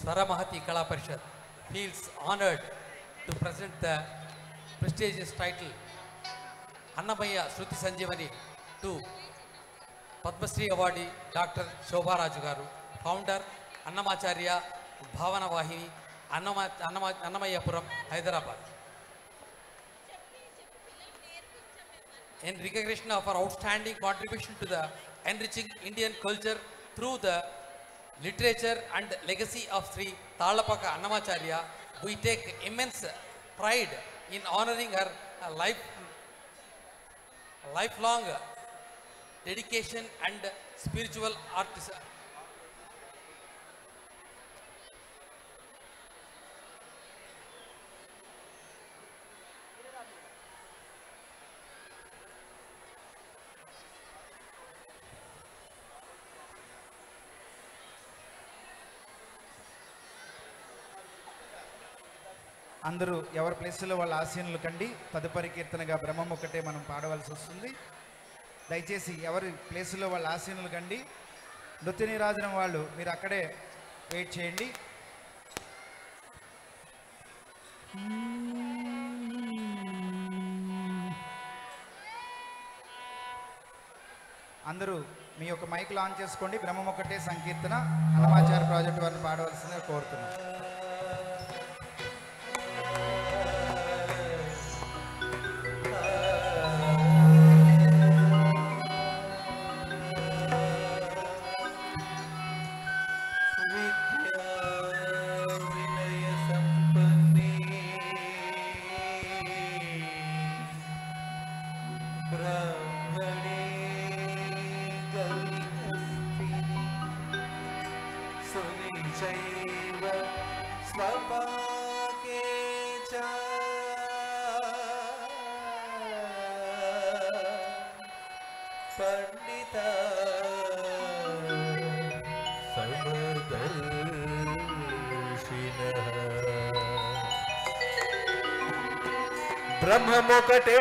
S5: Swaramahati Kala Parishad feels honored to present the prestigious title Annamaya Shruti Sanjeevani to Padma Shri Awardee Dr. Shobha Raju Garu, founder Annamacharya Bhavana Vahini, Annamayapuram, Hyderabad. In recognition of her outstanding contribution to the enriching Indian culture through the literature and legacy of Sri Talapaka Annamacharya, we take immense pride in honoring her lifelong dedication and spiritual artisan.
S1: అందరూ ఎవరి ప్లేస్లో వాళ్ళ ఆశీనులు కండి. తదుపరి కీర్తనగా బ్రహ్మం ఒకటే మనం పాడవలసి వస్తుంది. దయచేసి ఎవరి ప్లేస్లో వాళ్ళ ఆశీనులు కండి. నృత్య నీరాజనం వాళ్ళు మీరు అక్కడే వెయిట్ చేయండి. అందరూ మీ యొక్క మైక్ లాంచ్ చేసుకోండి. బ్రహ్మం ఒకటే సంకీర్తన అన్నమాచార్య ప్రాజెక్ట్ వారిని పాడవలసిందిగా కోరుతున్నాను.
S4: चैव स्वपाके च पंडिता समदर्शिनः ब्रह्ममुकटे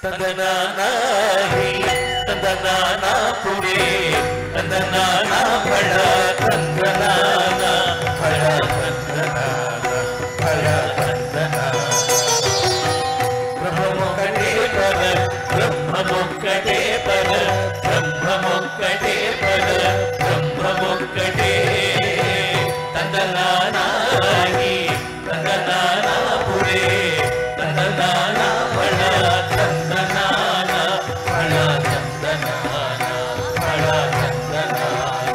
S7: तंदनाना ही तंदनाना पुरे तंदनाना बड़ा तंदनाना बड़ा तंदनाना बड़ा तंदनाना ब्रह्ममुक्कटे पर ब्रह्ममुक्कटे पर ब्रह्ममुक्कटे पर ब्रह्ममुक्कटे तंदनाना ही तंदनाना पुरे तंदनाना बड़ा तंदनाना बड़ा तंदनाना बड़ा तंदनाना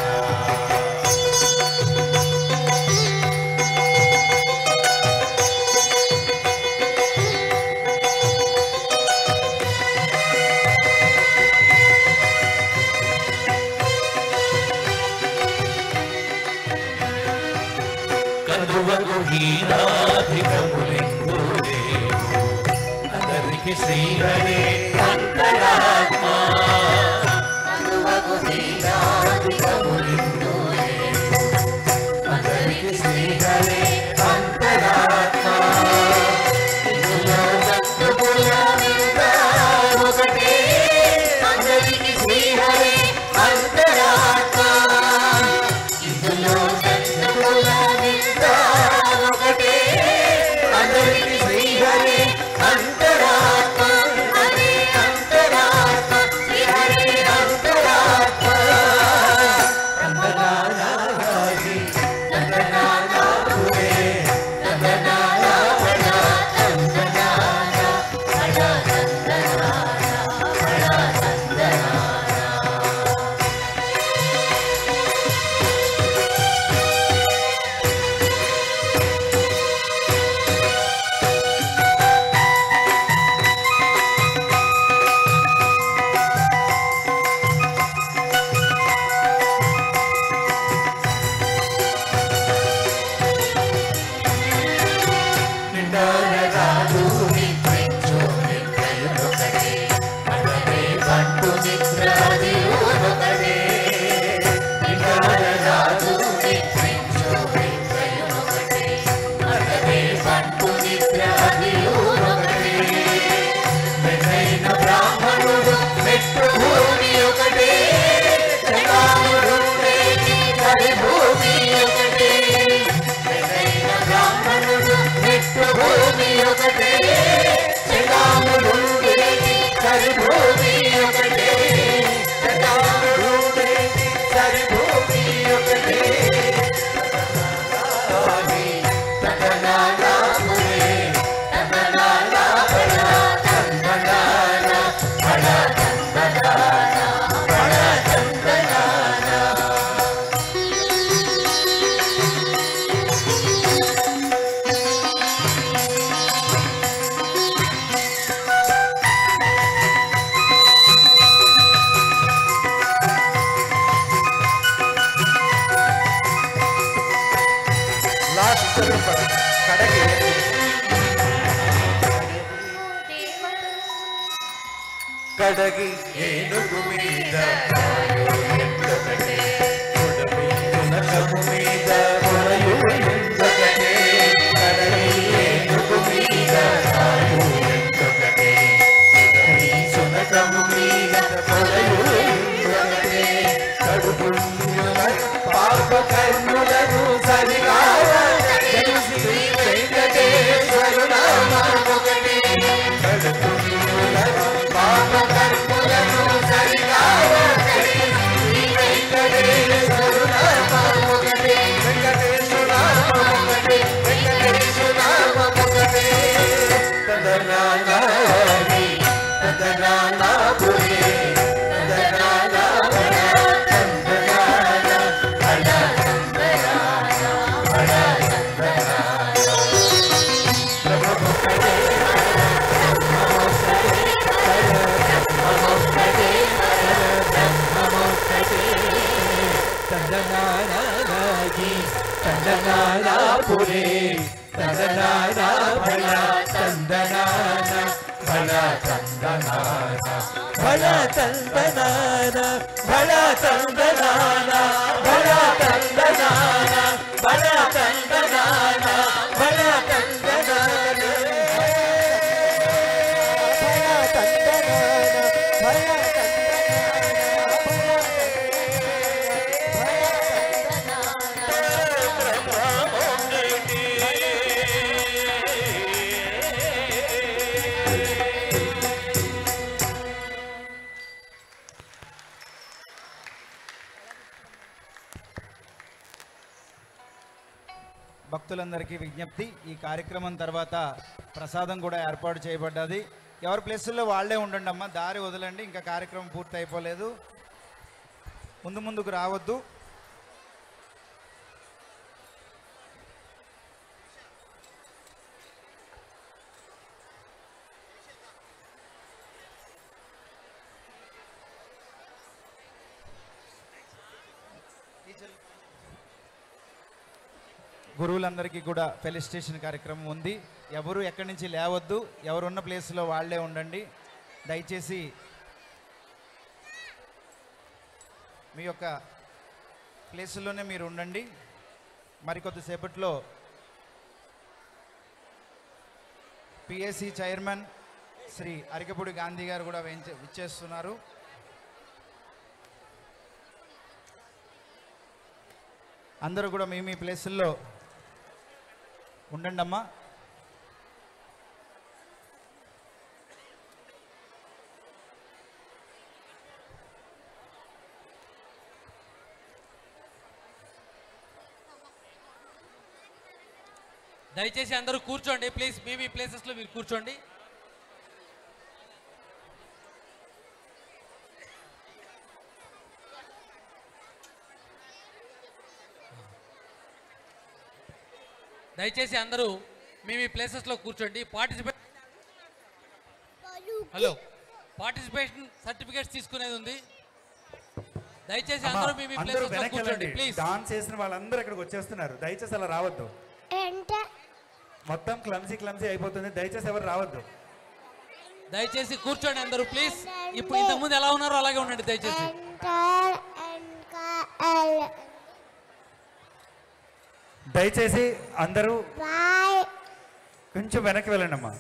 S7: కందువకు హీనాధికములిందులే అందరికి శ్రీహరే అంతరాత్మ కందువకు హీనాధికములిందులే అందరికి శ్రీహరే అంతరాత్మ ఇందులో సత్తుల మీద ఒకటే అందరికి శ్రీహరే అంతరాత్మ ఇందులో సత్తుల మీద ఒకటే అందరికి శ్రీహరే అంతరాత్మ హరే అంతరాత్మ శ్రీహరే అంతరాత్మ తందనానా హరి తందనానా పురే తందనానా బడా తందనానా బడా తందనానా బడా తందనానా నిండారాదు నిత్రించు నిత్రయునొకటే అడవే బంటు నిద్రాది ఒకటే నిండారాదు నిత్రించు నిత్రయునొకటే అడవే బంటు నిద్రాది ఒకటే మెనైన బ్రాహ్మణుడు మెట్టు భూమి ఒకటే జగాముడు హరి భూమి ఒకటే మెనైన బ్రాహ్మణుడు మెట్టు భూమి ఒకటే జగాముడు హరి భూమి ఒకటే జగాముడు హరి భూమి ఒకటే తదనానా పురే తదనానా బడా తందనానా బడా తందనానా బడా తందనానా
S4: लास्ट चरण पर कड़गे కడగి ఏనుగు మీద సునకము మీద కొరయు ఎందొకటే కడగి ఏనుగు మీద ఎందొకటే సునకము మీద కొరయు ఎందొకటే కడుపు పాప కర్ములను సరిగావ శ్రీ వెంకటేశ్వరు నామొకటే కడుపు పాప కర్ములను సరిగావ శ్రీ వెంకటేశ్వరు నామొకటే పురే తందనానా భళ తందనానా భళ తందనానా భళ తందనానా భళ తందనానా భళ తందనానా భళ తందనానా భళ తందనానా
S1: భక్తులందరికీ విజ్ఞప్తి, ఈ కార్యక్రమం తర్వాత ప్రసాదం కూడా ఏర్పాటు చేయబడ్డది. ఎవరి ప్లేసుల్లో వాళ్ళే ఉండండి అమ్మా, దారి వదలండి, ఇంకా కార్యక్రమం పూర్తి అయిపోలేదు, ముందుకు రావద్దు. గురువులందరికీ కూడా ఫెలిసిటేషన్ కార్యక్రమం ఉంది. ఎవరు ఎక్కడి నుంచి లేవద్దు, ఎవరున్న ప్లేస్లో వాళ్ళే ఉండండి. దయచేసి మీ యొక్క ప్లేసుల్లోనే మీరు ఉండండి. మరికొద్దిసేపట్లో పిఎస్సి చైర్మన్ శ్రీ అరికపూడి గాంధీ గారు కూడా విచ్చేస్తున్నారు. అందరూ కూడా మీ ప్లేసుల్లో ఉండండి అమ్మా.
S5: దయచేసి అందరూ కూర్చోండి ప్లీజ్, మీ ప్లేసెస్లో మీరు కూర్చోండి. దయచేసి అందరూ మీ ప్లేసెస్లో కూర్చోండి. పార్టిసిపేషన్ సర్టిఫికేట్స్ తీసుకునేది ఉంది. దయచేసి అందరూ మీ ప్లేసెస్లో కూర్చోండి ప్లీజ్.
S6: డాన్స్ చేసిన వాళ్ళందరూ ఇక్కడికి వచ్చేస్తున్నారు, దయచేసి అలా రావద్దు. మొత్తం క్లమ్సీ అయిపోతుంది, దయచేసి ఎవరు రావద్దు.
S5: దయచేసి కూర్చోండి అందరూ ప్లీజ్. ఇప్పుడు ఇంతకుముందు ఎలా ఉన్నారో అలాగే ఉండండి దయచేసి.
S6: దయచేసి అందరూ కొంచెం వెనక్కి వెళ్ళండి అమ్మా.